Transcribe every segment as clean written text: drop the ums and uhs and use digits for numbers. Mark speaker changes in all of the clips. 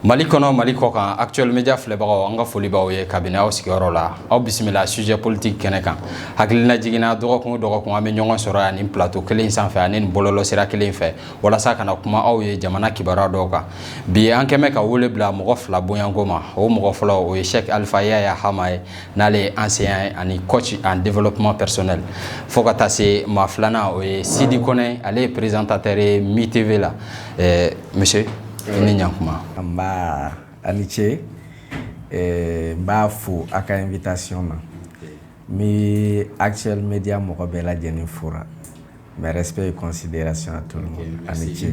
Speaker 1: Mali kɔnɔ Mali kɔ kan Actuel Media filɛbagaw an ka foli b'aw ye kabini aw sigiyɔrɔ la aw bisimila sujet politique kɛnɛ kan hakilina jiginna dɔgɔkun an bɛ ɲɔgɔn sɔrɔ yan ni plateau kelen sanfɛ ani ni bɔlɔlɔ sira kelen fɛ walasa kana kuma aw ye jamana kibaruya dɔw kan bi an kɛmɛ ka wele bila mɔgɔ fila bonyanko ma o mɔgɔ fɔlɔ o ye Cheikh Alpha Yaya Hama ye n'ale ye enseignant ani coach en développement personnel fo ka taa se maa filanan o ye Sidi Kone ale ye présentateur ye Mi TV la monsieur ni ɲankuma
Speaker 2: Amba Alice mba fo aka invitation na mi Actuel Media mɔgɔ bɛɛ lajɛlen fora mes respect et considération à tout le monde Alice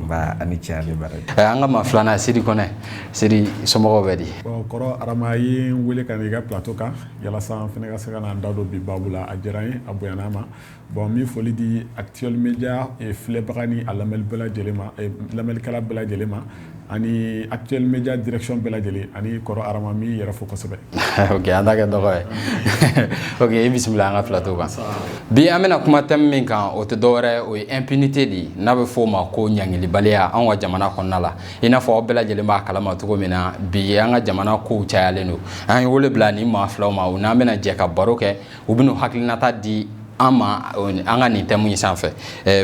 Speaker 2: mba Alice ale bara
Speaker 1: an ka maa filanan Sidi Kone Sidi somɔgɔw bɛ di
Speaker 3: bon kɔrɔ arama ye wele ka n'i ka plateau kan yalasa an fɛnɛ ka se ka n'an da don bi babu la a diyara n ye a bonyana ma bon mi foli di Actuel Media filɛbaga ni a lamɛnni bɛɛ lajɛlen ma lamɛnnikɛla bɛɛ lajɛlen ma ani Actuel Media direction bɛɛ lajɛlen ani kɔrɔ arama mi yɛrɛ fo kosɛbɛ
Speaker 1: ok an ta kɛ dɔgɔ ye ok i bisimila an ka plateau kan bi an bɛna kuma thème min kan o tɛ dɔwɛrɛ o ye impunité de n'a bɛ fɔ o ma ko ɲangilibaliya anw ka jamana kɔnɔna la i n'a fɔ aw bɛɛ lajɛlen b'a kalama cogo min na bi an ka jamana kow cayalen don an ye wele bila ni maa filaw ma u n'an bɛna jɛ ka baro kɛ u bɛna hakilinata di an ma an ka nin thème in sanfɛ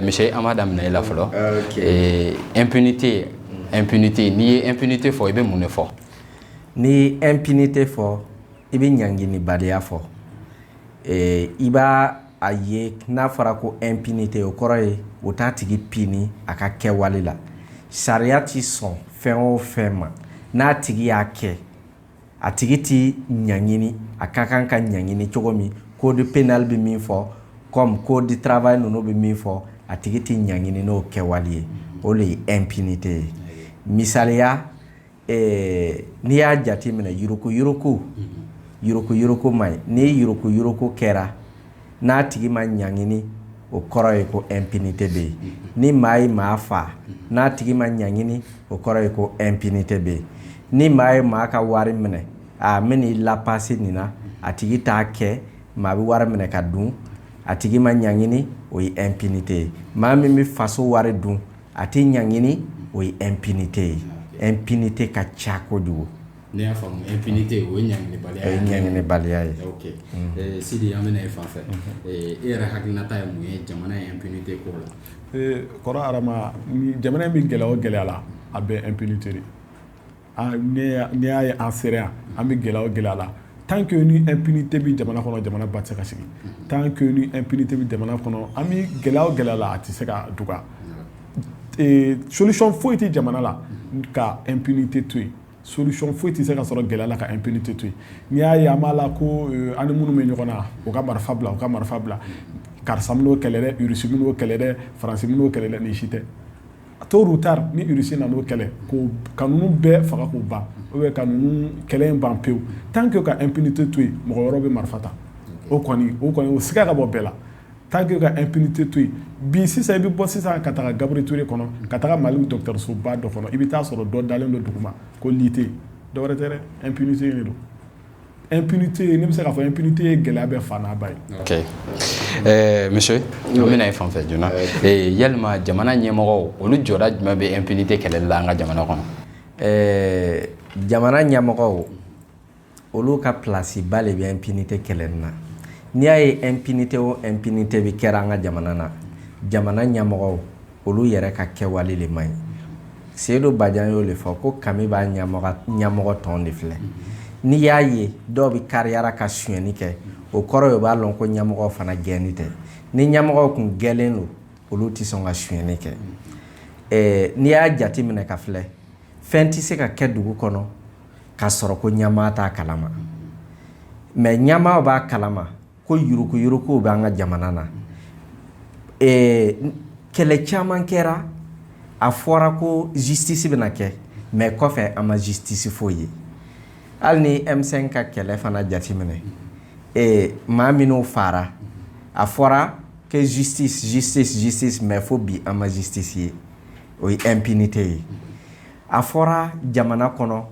Speaker 1: monsieur an b'a daminɛ i la fɔlɔ impunité n'i ye impunité fɔ i bɛ mun de fɔ
Speaker 2: ni impunité fɔ i bɛ ɲanginibaliya fɔ i b'a a ye n'a fɔra ko impunité o kɔrɔ ye o t'a tigi pini a ka kɛwale la sariya ti sɔn fɛn o fɛn ma n'a tigi y'a kɛ a tigi ti ɲangini a ka kan ka ɲangini cogo min code pénal bɛ min fɔ comme code du travail ninnu bɛ min fɔ a tigi ti ɲangini n'o kɛwale ye o de ye impunité ye misaliya n'i y'a jate minɛ yuruku ma ɲi ni yuruku kɛra n'a tigi ma ɲangini o kɔrɔ ye ko impunité bɛ yen ni maa ye maa fa n'a tigi ma ɲangini o kɔrɔ ye ko impunité bɛ yen ni maa ye maa ka wari minɛ a bɛ n'i lapasi nin na a tigi t'a kɛ maa bɛ wari minɛ ka dun a tigi ma ɲangini o ye impunité ye maa min bɛ faso wari dun a tɛ ɲangini o ye impunité ye impunité ka ca kojugu.
Speaker 1: Ne y'a faamu impunité o ye
Speaker 2: ɲanginibaliya ye.
Speaker 1: ok Sidi an bɛna e fan fɛ e yɛrɛ hakilinata ye mun ye jamana ye impunité ko la.
Speaker 3: kɔrɔ arama jamana in bɛ gɛlɛya o gɛlɛya la a bɛ impunité de n'i y'a ye an sera yan an bɛ gɛlɛya o gɛlɛya la tant que ni impunité bɛ jamana kɔnɔ jamana ba tɛ se ka sigi tant que ni impunité bɛ jamana kɔnɔ an bɛ gɛlɛya o gɛlɛya la a tɛ se ka duga solution foyi tɛ jamana la ka impunité to yen solution foyi tɛ se ka sɔrɔ gɛlɛya la ka impunité to yen n'i y'a ye an b'a la ko an ni minnu bɛ ɲɔgɔn na u ka marifa bila karisa min'o kɛlɛ dɛ Russie min'o kɛlɛ dɛ Faransi min'o kɛlɛ dɛ nin si tɛ tôt ou tard ni Russie nan'o kɛlɛ ka ninnu bɛɛ faga k'u ban ka ninnu kɛlɛ in ban pewu tant que ka impunité to yen mɔgɔ wɛrɛw bɛ marifa ta o kɔni o siga ka bɔ bɛɛ la tant que ka impunité to yen bi sisan i bɛ bɔ sisan ka taga Gabriel Touré kɔnɔ ka taga Mali dɔgɔtɔrɔsoba dɔ kɔnɔ i bɛ taa sɔrɔ dɔ dalen don duguma ko lite dɔwɛrɛ tɛ dɛ impunité de don impunité ne bɛ se k'a fɔ impunité ye gɛlɛya bɛɛ fa n'a ba ye.
Speaker 1: ok monsieur an bɛna e fan fɛ joona yalima jamana ɲɛmɔgɔw olu jɔda jumɛn bɛ impunité kɛlɛli la an ka jamana kɔnɔ.
Speaker 2: jamana ɲɛmɔgɔw olu ka place ba de bɛ impunité kɛlɛli na. N'i y'a ye impunité o impunité bɛ kɛra an ka jamana na jamana ɲɛmɔgɔw olu yɛrɛ ka kɛwale de man ɲi Seydou Badian y'o de fɔ ko kami b'a ɲɛmɔgɔ tɔn de filɛ n'i y'a ye dɔw bɛ kariyara ka sonyɛni kɛ o kɔrɔ ye o b'a lɔn ko ɲɛmɔgɔw fana gɛnni tɛ ni ɲɛmɔgɔw kun gɛlen don olu tɛ sɔn ka sonyɛni kɛ n'i y'a jate minɛ ka filɛ fɛn tɛ se ka kɛ dugu kɔnɔ ka sɔrɔ ko ɲɛmaa t'a kalama mais ɲɛmaa b'a kalama ko yuruku b'an ka jamana na kɛlɛ caman kɛra a fɔra ko justice bɛna kɛ mais kɔfɛ a ma justice foyi ye hali ni M5 ka kɛlɛ fana jateminɛ maa minnu fara a fɔra que justice mais fo bi a ma justice ye o ye impunité ye a fɔra jamana kɔnɔ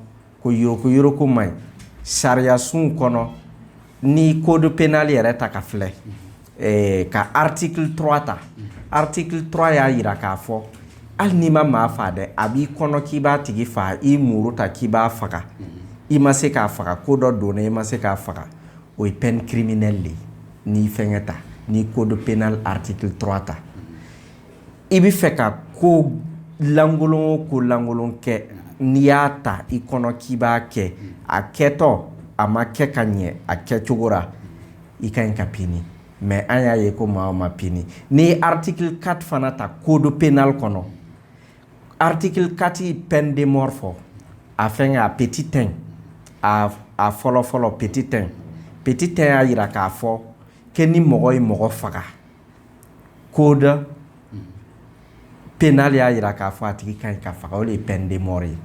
Speaker 2: ko yuruku man ɲi sariya sun kɔnɔ ni code pénal yɛrɛ ta ka filɛ ka article 3 ta article 3 y'a yira k'a fɔ hali n'i ma maa fa dɛ a b'i kɔnɔ k'i b'a tigi fa i muru ta k'i b'a faga i ma se k'a faga ko dɔ donna i ma se k'a faga o ye peine criminelle de n'i fɛngɛ ta n'i code pénal article 3 ta i bɛ fɛ ka ko lankolon o ko lankolon kɛ n'i y'a ta i kɔnɔ k'i b'a kɛ a kɛtɔ a ma kɛ ka ɲɛ a kɛcogo ra i ka ɲi ka pini mais an y'a ye ko maa o ma pini n'i ye article 4 fana ta code pénal kɔnɔ article 4 yi peine de mort fɔ a fɛngɛ a petit 1 a fɔlɔ petit 1 y'a yira k'a fɔ que ni mɔgɔ ye mɔgɔ faga code pénal y'a yira k'a fɔ a tigi ka ɲi ka faga o de ye peine de mort ye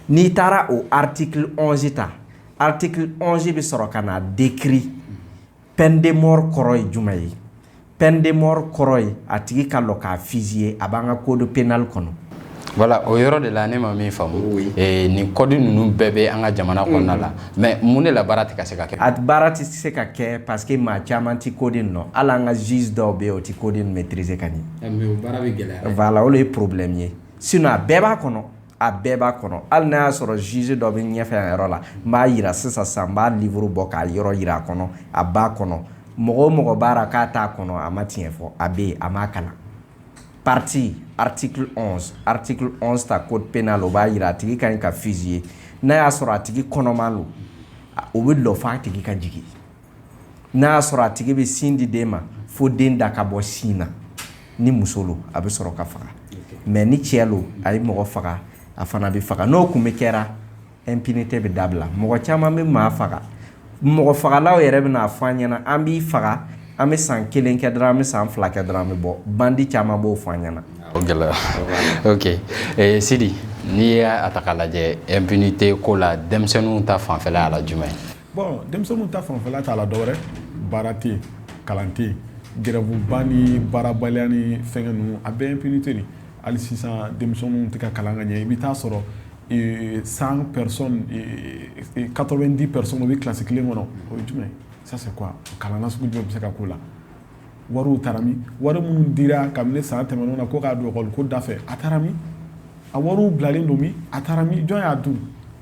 Speaker 2: n'i taara o article 11 ta article 11 bɛ sɔrɔ ka na décrit peine de mort kɔrɔ ye jumɛn ye peine de mort kɔrɔ ye a tigi ka lɔ k'a fusiller a b'an ka code pénal kɔnɔ.
Speaker 1: Voilà, o yɔrɔ de la ne ma min faamu nin code ninnu bɛɛ bɛ an ka jamana kɔnɔna la mais mun de la baara tɛ ka se ka kɛ. A
Speaker 2: baara tɛ se ka kɛ parce que maa caman tɛ code in nɔ hali an ka juge dɔw bɛ yen o tɛ code in maîtriser ka ɲɛ.
Speaker 1: mais o baara bɛ gɛlɛya.
Speaker 2: Voilà o de ye problème ye sinon a bɛɛ b'a kɔnɔ hali n'a y'a sɔrɔ juge dɔ bɛ ɲɛfɛ yan yɔrɔ la n b'a yira sisan n b'a livre bɔ k'a yɔrɔ yira a kɔnɔ a b'a kɔnɔ mɔgɔ o mɔgɔ b'a la k'a t'a kɔnɔ a ma tiɲɛ fɔ a bɛ yen a m'a kalan. Partie article 11 ta code pénal o b'a yira a tigi ka ɲi ka fusiller n'a y'a sɔrɔ a tigi kɔnɔman don o bɛ lɔ f'a tigi ka jigin n'a y'a sɔrɔ a tigi bɛ sin di den ma fo den da ka bɔ sin na ni muso don a bɛ sɔrɔ ka faga mais ni cɛ don a ye mɔgɔ faga a fana bɛ faga n'o kun bɛ kɛra impunité bɛ dabila mɔgɔ caman bɛ maa faga mɔgɔ fagalaw yɛrɛ bɛ n'a fɔ an ɲɛna an b'i faga an bɛ san 1 kɛ dɔrɔn an bɛ san 2 kɛ dɔrɔn an bɛ bɔ bandi caman b'o fɔ an ɲɛna.
Speaker 1: O gɛlɛya ok Sidi n'i y'a ta k'a lajɛ impunité ko la denmisɛnninw ta fanfɛla y'a la jumɛn ye.
Speaker 3: Bon denmisɛnninw ta fanfɛla t'a la dɔwɛrɛ baara tɛ yen kalan tɛ yen gɛrɛbuba ni baarabaliya ni fɛngɛ ninnu a bɛɛ impunité de hali sisan denmisɛnninw tɛ ka kalan ka ɲɛ i bɛ taa sɔrɔ 100 personnes 90 personnes o bɛ kilasi kelen kɔnɔ o ye jumɛn ça c'est quoi kalan nasugu jumɛn bɛ se ka k'o la wariw taara min wari minnu dira kabini san tɛmɛnenw na ko k'a don ekɔli ko da fɛ a taara min a wariw bilalen don min a taara min jɔn y'a dun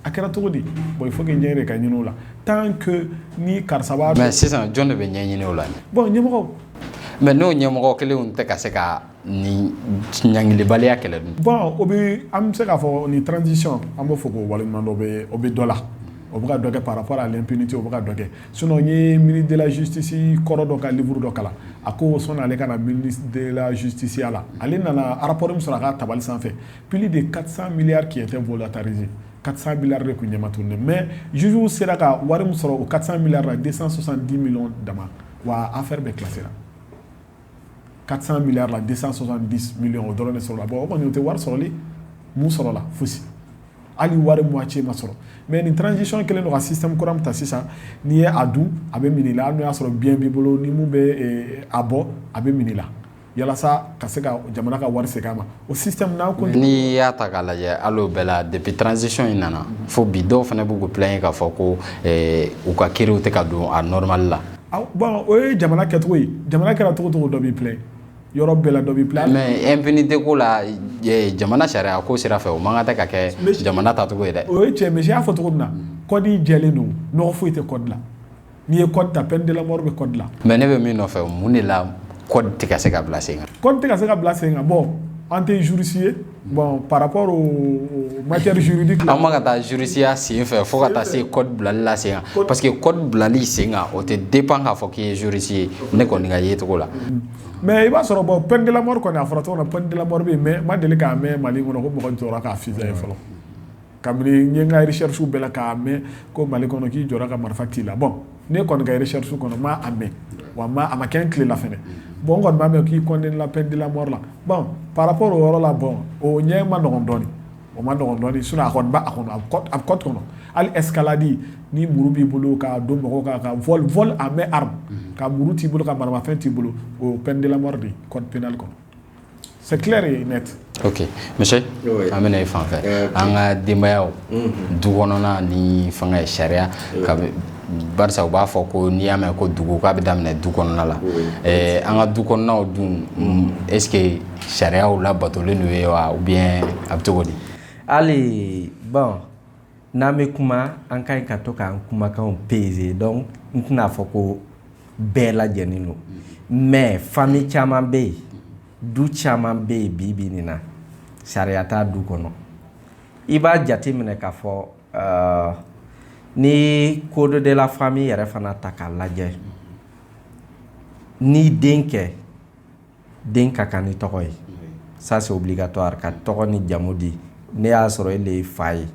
Speaker 3: a kɛra cogo di bon il faut que ɲɛ de ka ɲini o la tant que ni karisa b'a
Speaker 1: mais sisan jɔn de bɛ ɲɛɲini o la
Speaker 3: bon ɲɛmɔgɔw
Speaker 1: mais n'o ɲɛmɔgɔ kelenw tɛ ka se ka ni ɲangilibaliya kɛlɛ dun
Speaker 3: bon o bɛ an bɛ se k'a fɔ ni transition an b'o fɔ k'o waleɲuman dɔ o bɛ dɔ la o bɛ ka dɔ kɛ par rapport à l'impunité o bɛ ka dɔ kɛ sinon n ye ministre de la justice kɔrɔ dɔ ka livre dɔ kalan a ko sɔnni ale ka na ministre de la justice ya la ale nana rapport min sɔrɔ a ka tabali sanfɛ plus de 400 milliards qui étaient volatarisés 400 milliards de kun ɲɛma tourné mais juge sera ka wari min sɔrɔ o 400 milliards la 270 millions dama wa affaire bɛɛ classé la 400 milliards la 270 millions o dɔrɔn de sɔrɔ la bon o kɔni o tɛ wari sɔrɔli mun sɔrɔ la fosi hali wari moitié ma sɔrɔ mais ni transition kelen don ka système kura min ta sisan n'i ye a dun a bɛ minɛ i la hali n'o y'a sɔrɔ bien b'i bolo ni mun bɛ a bɔ a bɛ minɛ i la yalasa ka se ka jamana ka wari segin a ma o système n'a ko
Speaker 1: n'i y'a ta k'a lajɛ hali o bɛɛ la depuis transition in nana fo bi dɔw fana b'u plaindre k'a fɔ ko u ka kiiriw tɛ ka don a normal la
Speaker 3: bon o ye jamana kɛcogo ye jamana kɛra cogo o cogo dɔ b'i plaindre yɔrɔ bɛɛ la dɔ b'i plaindre
Speaker 1: mais impunité ko la jamana sariya ko sira fɛ o man kan tɛ ka kɛ jamana tacogo ye dɛ
Speaker 3: o ye cɛ mais y'a fɔ cogo min na code jɛlen don nɔgɔ foyi tɛ code la n'i ye code ta peine de la mort bɛ code la
Speaker 1: mais ne bɛ min nɔfɛ mun de la code tɛ ka se ka bila sen kan
Speaker 3: code tɛ ka se ka bila sen kan bon an tɛ juriste ye bon par rapport aux matières juridiques
Speaker 1: an ma ka taa jurisiya sen fɛ fo ka taa se code bilali la sen kan parce que code bilali sen kan o tɛ dépend k'a fɔ k'i ye juriste ye ne kɔni ka ye cogo la
Speaker 3: mais i b'a sɔrɔ bon peine de la mort kɔni a fɔra cogo min na peine de la mort bɛ yen mais ma deli k'a mɛn Mali kɔnɔ ko mɔgɔ jɔra k'a fusiller ye fɔlɔ kabini n ye n ka recherche bɛɛ la k'a mɛn ko Mali kɔnɔ k'i jɔra ka marifa ci la bon ne kɔni ka recherche kɔnɔ ma a mɛn wa a ma kɛ n tile la fɛnɛ bon n kɔni b'a mɛn k'i condamné la peine de la mort la bon par rapport o yɔrɔ la bon o ɲɛ ma nɔgɔn dɔɔni o ma nɔgɔn dɔɔni sinon a kɔni b'a kɔnɔ a bɛ code kɔnɔ hali escalade ni muru b'i bolo ka don mɔgɔw kan ka vol à main arme ka muru t'i bolo ka maramafɛn t'i bolo o peine de la mort de code pénal kɔnɔ c'est clair et net.
Speaker 1: ok monsieur an bɛna i fan fɛ an ka denbayaw du kɔnɔna ni fanga ye sariya ka barisa u b'a fɔ ko n'i y'a mɛn ko dugu k'a bɛ daminɛ du kɔnɔna la an ka du kɔnɔnaw dun est-ce que sariyaw labatolen n'u ye wa ou bien a bɛ cogo di
Speaker 2: hali bon n'an bɛ kuma an ka ɲi ka to k'an kumakanw peser donc n tɛna fɔ ko bɛɛ lajɛlen don mais famille caman bɛ yen du caman bɛ yen bi nin na sariya t'a du kɔnɔ i b'a jate minɛ k'a fɔ ni code de la famille yɛrɛ fana ta k'a lajɛ ni den kɛ den ka kan ni tɔgɔ ye ça c'est obligatoire ka tɔgɔ ni jamu di ne y'a sɔrɔ ele ye fa ye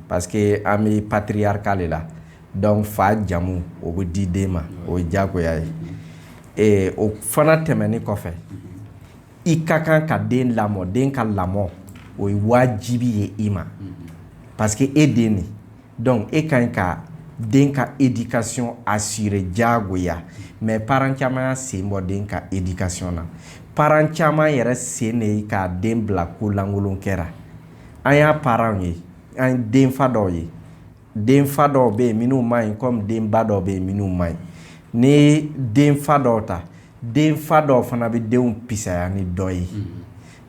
Speaker 2: parce que an bɛ patriarcat le la donc fa jamu o bɛ di den ma o ye diyagoya ye o fana tɛmɛnen kɔfɛ i ka kan ka den lamɔ den ka lamɔ o ye wajibi ye i ma parce que e den nin donc e ka ɲi ka den ka éducation assurer diyagoya mais parent caman y'a sen bɔ den ka éducation na parent caman yɛrɛ sen de ye ka den bila ko lankolon kɛra an y'a parent ye an denfa dɔw ye denfa dɔw bɛ yen minnu man ɲi comme denba dɔw bɛ yen minnu man ɲi ni denfa dɔw ta denfa dɔw fana bɛ denw pisaya ni dɔ ye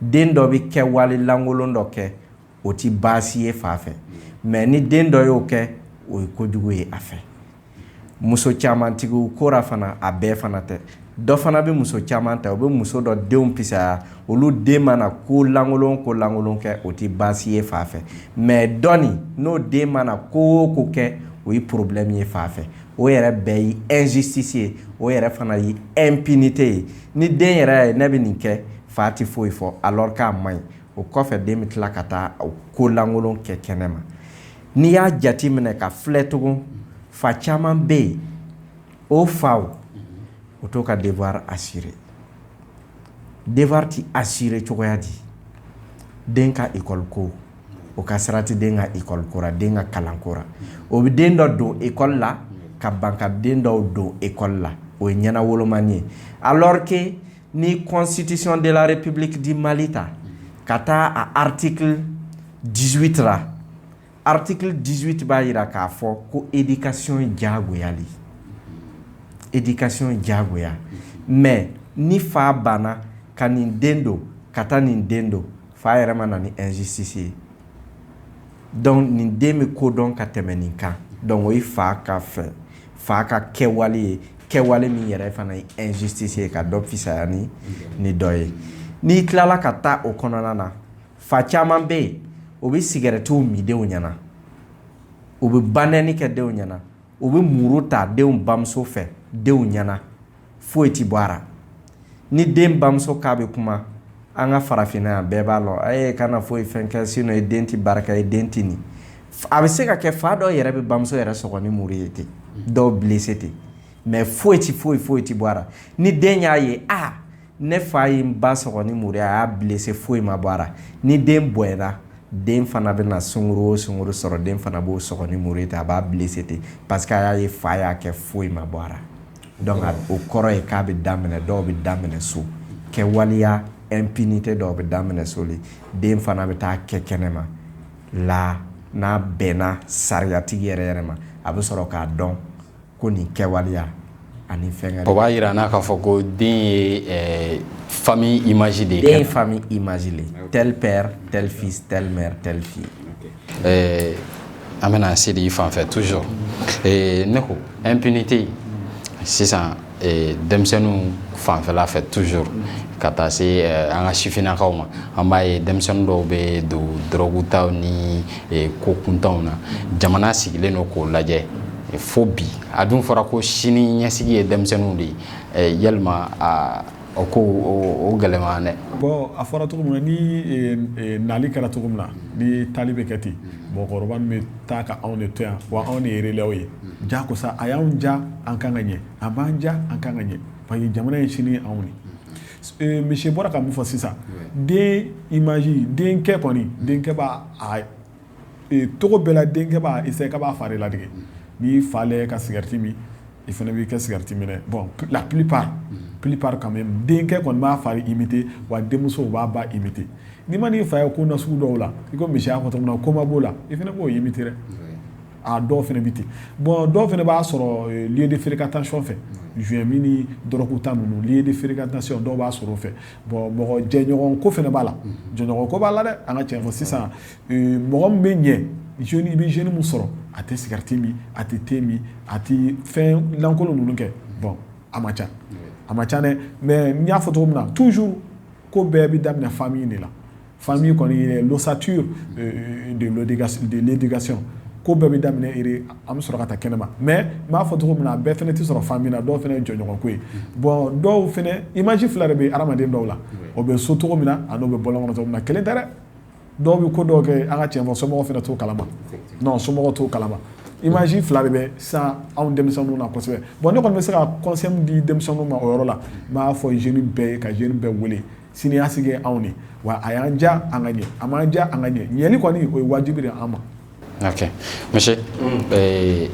Speaker 2: den dɔ bɛ kɛwale lankolon dɔ kɛ o ti baasi ye fa fɛ mais ni den dɔ y'o kɛ o ye kojugu ye a fɛ muso camantigiw kora fana a bɛɛ fana tɛ dɔ fana bɛ muso caman ta o bɛ muso dɔ denw pisaya olu den mana ko lankolon kɛ o ti baasi ye fa fɛ mais dɔni n'o den mana ko kɛ o ye problème ye fa fɛ o yɛrɛ bɛɛ ye injustice ye o yɛrɛ fana ye impunité ye ni den yɛrɛ ye ne bɛ nin kɛ fa ti foyi fɔ alors k'a man ɲi o kɔfɛ den bɛ tila ka taa ko lankolon kɛ kɛnɛma n'i y'a jate minɛ ka filɛ tugun fa caman bɛ yen o faw o t'o ka devoir assurer devoir ti assurer cogoya di den ka école ko o ka sirati den ka école ko ra den ka kalan ko ra o bɛ den dɔ don école la ka ban ka den dɔw don école la o ye ɲɛnawolomani ye alors que ni constitution de la république du Mali ta ka taa a article 18 ra article 18 b'a jira k'a fɔ ko éducation ye diyagoya le éducation ye diyagoya mais ni fa banna ka nin den don ka taa nin den don fa yɛrɛ ma na ni injustice ye donc nin den bɛ ko dɔn ka tɛmɛ nin kan donc o ye fa ka fɛ fa ka kɛwale ye kɛwale min yɛrɛ fana ye injustice ye ka dɔ fisaya ni dɔ ye n'i tilala ka taa o kɔnɔna na fa caman bɛ yen o bɛ sigarɛtiw min denw ɲɛna o bɛ banɛni kɛ denw ɲɛna o bɛ muru ta denw bamuso fɛ denw ɲɛna foyi ti bɔ a la ni den bamuso k'a bɛ kuma an ka farafinna yan bɛɛ b'a lɔ kana foyi fɛn kɛ sinon ye den ti barika ye den ti nin a bɛ se ka kɛ fa dɔw yɛrɛ bɛ bamuso yɛrɛ sɔgɔ ni muru ye ten dɔw blessé ten mais foyi ti bɔ a la ni den y'a ye ne fa ye n ba sɔgɔ ni muru ye a y'a blessé foyi ma bɔ a la ni den bɔyɛra den fana bɛ na sunkuru o sunkuru sɔrɔ den fana b'o sɔgɔ ni muru ye ten a b'a blessé ten parce que a y'a ye fa y'a kɛ foyi ma bɔ a la donc o kɔrɔ ye k'a bɛ daminɛ dɔw bɛ daminɛ so kɛwaleya impunité dɔw bɛ daminɛ so le den fana bɛ taa kɛ kɛnɛma la n'a bɛnna sariyatigi yɛrɛ ma a bɛ sɔrɔ k'a dɔn ko nin kɛwaleya ani fɛn
Speaker 1: o b'a yira n'a k'a fɔ ko den ye famille image de ye
Speaker 2: den ye famille image le tel père tel fils tel mère tel fille
Speaker 1: an bɛna se de i fan fɛ toujours ne ko impunité sisan denmisɛnninw fanfɛla fɛ toujours ka taa se an ka sifinnakaw ma an b'a ye denmisɛnnin dɔw bɛ don dɔrɔgu taw ni ko kuntanw na jamana sigilen don k'o lajɛ fo bi a dun fɔra ko sini ɲɛsigi ye denmisɛnninw de ye yalima o ko o gɛlɛma dɛ
Speaker 3: bon a fɔra cogo min na ni nali kɛra cogo min na ni tali bɛ kɛ ten mɔgɔkɔrɔba min bɛ taa ka anw de to yan wa anw de ye relais ye jakosa a y'anw ja an kan ka ɲɛ a b'an ja an kan ka ɲɛ parce que jamana ye sini anw de monsieur bɔra ka mun fɔ sisan den image denkɛ kɔni denkɛ b'a togo bɛɛ la denkɛ b'a essayer k'a b'a fa de ladege n'i fa lajɛ ka cigarette min i fana b'i kɛ cigarette minɛ bon la plupart quand même denkɛ kɔni b'a fa imiter wa denmuso b'a ba imiter n'i ma n'i fa ye ko na sugu dɔw la i ko monsieur y'a fɔ cogo min na ko ma b'o la i fana b'o imiter dɛ a dɔw fɛnɛ bi ten bon dɔw fɛnɛ b'a sɔrɔ lieu de fréquentation fɛ juin mini dɔrɔku ta ninnu lieu de fréquentation dɔw b'a sɔrɔ o fɛ bon mɔgɔ jɛɲɔgɔn ko fɛnɛ b'a la jɛɲɔgɔn ko b'a la dɛ an ka tiɲɛ fɔ sisan mɔgɔ min bɛ ɲɛ jeune i bɛ jeune min sɔrɔ a tɛ cigarette min a tɛ thé min a tɛ fɛn lankolon ninnu kɛ bon a man ca dɛ mais n y'a fɔ cogo min na toujours ko bɛɛ bɛ daminɛ famille de la famille kɔni l'ossature de l'éducation ko bɛɛ bɛ daminɛ an bɛ sɔrɔ ka taa kɛnɛma mais n b'a fɔ cogo min na bɛɛ fɛnɛ tɛ sɔrɔ famille na dɔw fɛnɛ ye jɔɲɔgɔn ko ye bon dɔw fɛnɛ image fila de bɛ adamaden dɔw la o bɛ so cogo min na a n'o bɛ bɔlɔn kɔnɔ cogo min na kelen tɛ dɛ dɔw bɛ ko dɔw kɛ an ka tiɲɛ fɔ somɔgɔw fɛnɛ t'o kalama non somɔgɔw t'o kalama image fila de bɛ san anw denmisɛnninw na kosɛbɛ bon ne kɔni bɛ se ka conseil di denmisɛnninw ma o yɔrɔ la n b'a fɔ jeune bɛɛ ye ka jeune bɛɛ wele siniɲɛsigi ye anw de wa a y'an ja an ka ɲɛ a m'an ja an ka ɲɛ ɲɛli kɔni o ye wajibi de an ma.
Speaker 1: Ok monsieur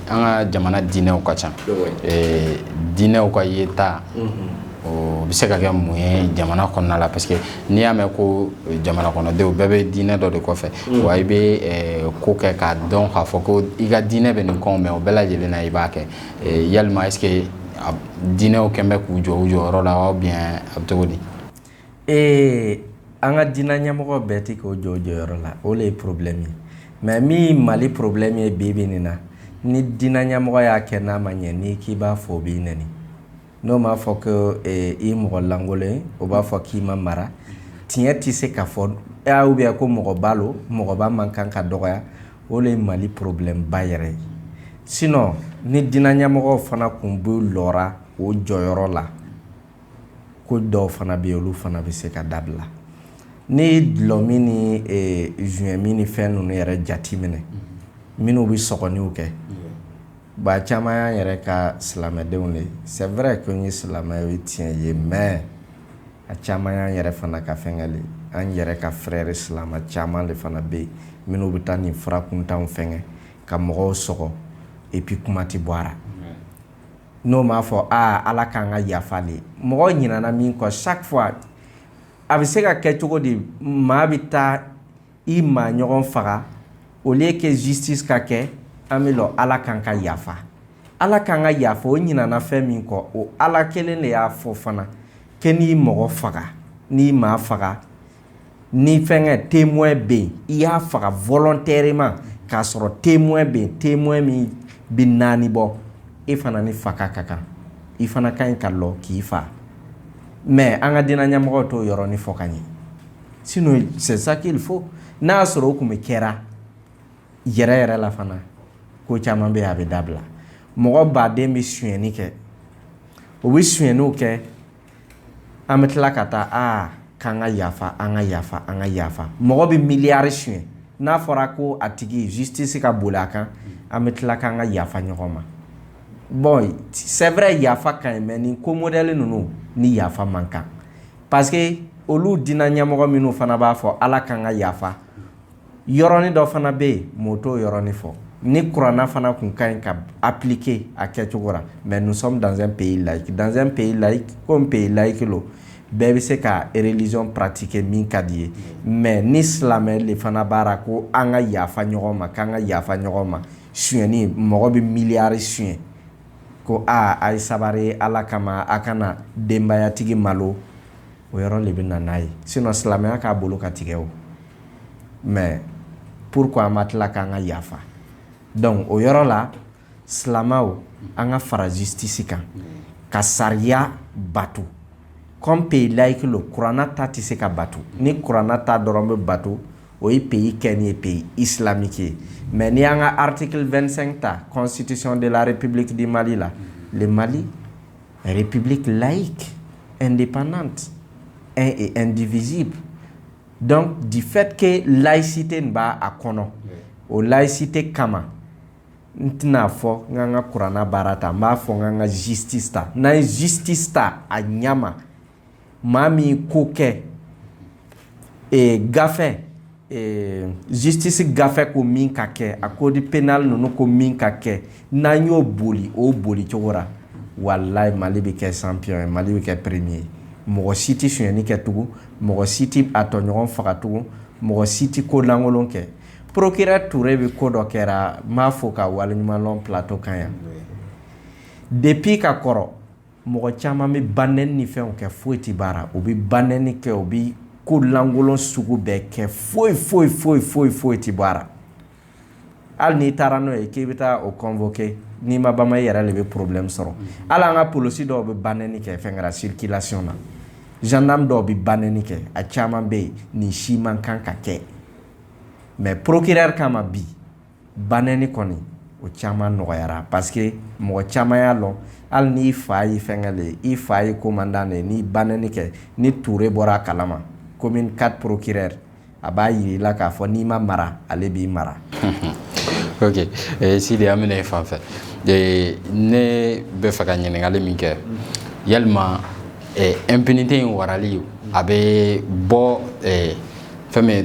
Speaker 1: an ka jamana diinɛw ka ca diinɛw ka yeta o bɛ se ka kɛ mun ye jamana kɔnɔna la parce que n'i y'a mɛn ko jamana kɔnɔdenw bɛɛ bɛ diinɛ dɔ de kɔfɛ wa i bɛ ko kɛ k'a dɔn k'a fɔ ko i ka diinɛ bɛ nin kɔn mɛ o bɛɛ lajɛlen na i b'a kɛ yalima est-ce que diinɛw kɛn bɛ k'u jɔ u jɔyɔrɔ la ou bien a bɛ cogo di.
Speaker 2: An ka diinɛ ɲɛmɔgɔ bɛɛ tɛ k'o jɔ o jɔyɔrɔ la o de ye problème ye mais min Mali problème ye bi bi in na ni diinɛ ɲɛmɔgɔ y'a kɛ n'a ma ɲɛ n'i k'i b'a fɔ o b'i nɛni n'o m'a fɔ ko i mɔgɔ lankolon ye o b'a fɔ k'i ma mara tiɲɛ tɛ se ka fɔ ou bien ko mɔgɔba lo mɔgɔba man kan ka dɔgɔya o de ye Mali problème ba yɛrɛ ye sinon ni diinɛ ɲɛmɔgɔw fana kun b'u lɔra o jɔyɔrɔ la ko dɔw fana bɛ yen olu fana bɛ se ka dabila ni dulɔmi ni juin ni fɛn ninnu yɛrɛ jati minɛ minnu bɛ sɔgɔniw kɛ ba caman y'an yɛrɛ ka silamɛdenw de c'est vrai que n ye silamɛ o ye tiɲɛ ye mais a caman y'an yɛrɛ fana ka fɛngɛ le an yɛrɛ ka frère silamɛ caman de fana bɛ yen minnu bɛ taa nin fura kuntanw fɛngɛ ka mɔgɔw sɔgɔ et puis kuma tɛ bɔ a la n'o m'a fɔ ala k'an ka yafa le mɔgɔ ɲinana min kɔ chaque fois a bɛ se ka kɛ cogo di maa bɛ taa i maa ɲɔgɔn faga au lieu que justice ka kɛ an bɛ lɔ ala k'an ka yafa ala k'an ka yafa o ɲinana fɛn min kɔ o ala kelen de y'a fɔ fana kɛ n'i mɔgɔ faga n'i maa faga ni fɛngɛ témoin bɛ yen i y'a faga volontairement k'a sɔrɔ témoin bɛ yen témoin min bɛ naani bɔ i fana ni faka ka kan i fana ka ɲi ka lɔ k'i fa mais an ka diinɛ ɲɛmɔgɔw t'o yɔrɔnin fɔ ka ɲɛ sinon c'est ça qu'il faut n'a y'a sɔrɔ o tun bɛ kɛra yɛrɛ yɛrɛ la fana ko caman bɛ yen a bɛ dabila mɔgɔ baden bɛ sonyɛni kɛ o bɛ sonyɛniw kɛ an bɛ tila ka taa k'an ka yafa an ka yafa an ka yafa mɔgɔ bɛ miliyari sonyɛ n'a fɔra ko a tigi justice ka boli a kan an bɛ tila k'an ka yafa ɲɔgɔn ma bon c'est vrai yafa ka ɲi mais nin ko modèle ninnu ni yafa man kan parce que olu diinɛ ɲɛmɔgɔ minnu fana b'a fɔ ala k'an ka yafa yɔrɔnin dɔ fana bɛ yen m'o t'o yɔrɔnin fɔ ni kuranna fana kun ka ɲi ka appliquer a kɛcogo la mais nous sommes dans un pays laïque comme pays laïque lo bɛɛ bɛ se ka religion pratiquer min ka di ye mais ni silamɛ de fana b'ara ko an ka yafa ɲɔgɔn ma k'an ka yafa ɲɔgɔn ma sonyɛni mɔgɔ bɛ miliyari sonyɛ ko a ye sabari ala kama a kana denbayatigi malo o yɔrɔ de bɛ na n'a ye sinon silamɛya k'a bolo ka tigɛ o mais pourquoi an ma tila k'an ka yafa donc o yɔrɔ la silamɛw an ka fara justice kan ka sariya bato comme pays laïque lo kuranna ta tɛ se ka bato ni kuranna ta dɔrɔn bɛ bato o ye pays kɛni ye pays islamique ye mais ni y'an ka article 25 ta constitution de la république du Mali la le Mali république laïque indépendante et indivisible donc du fait que laïcité b'a a kɔnɔ o laïcité kama n tɛna fɔ n k'an ka kuranna baara ta n b'a fɔ n k'an ka justice ta n'an ye justice ta a ɲama maa min ko kɛ gafe justice gafe ko min ka kɛ a code pénal ninnu ko min ka kɛ n'an y'o boli o boli cogo la wallahi Mali bɛ kɛ champion ye Mali bɛ kɛ premier ye mɔgɔ si tɛ sonyɛni kɛ tugun mɔgɔ si tɛ a tɔɲɔgɔn faga tugun mɔgɔ si tɛ ko lankolon kɛ procureur Touré bi ko dɔ kɛra m'a fɔ ka waleɲuman plateau kan yan depuis ka kɔrɔ mɔgɔ caman bɛ banɛni ni fɛnw kɛ foyi ti baara u bɛ banɛni kɛ u bɛ ko lankolon sugu bɛɛ kɛ foyi ti baara hali n'i taara n'o ye k'i bɛ taa o convoqué n'i ma bama i yɛrɛ de bɛ problème sɔrɔ hali an ka polisi dɔw bɛ banɛni kɛ fɛn kɛra circulation na gendarme dɔw bɛ banɛni kɛ a caman bɛ yen nin si man kan ka kɛ mais procureur kama bi banɛni kɔni o caman nɔgɔyara parce que mɔgɔ caman y'a lɔn hali n'i fa ye fɛnkɛ de i fa ye commandant de ni banɛni kɛ ni Touré bɔra a kalama commune 4 procureur a b'a yiri la k'a fɔ n'i ma mara ale b'i mara.
Speaker 1: Ok, Sidi an bɛna i fan fɛ ne bɛ fɛ ka ɲininkali min kɛ yalima impunité in warali a bɛ bɔ fɛn min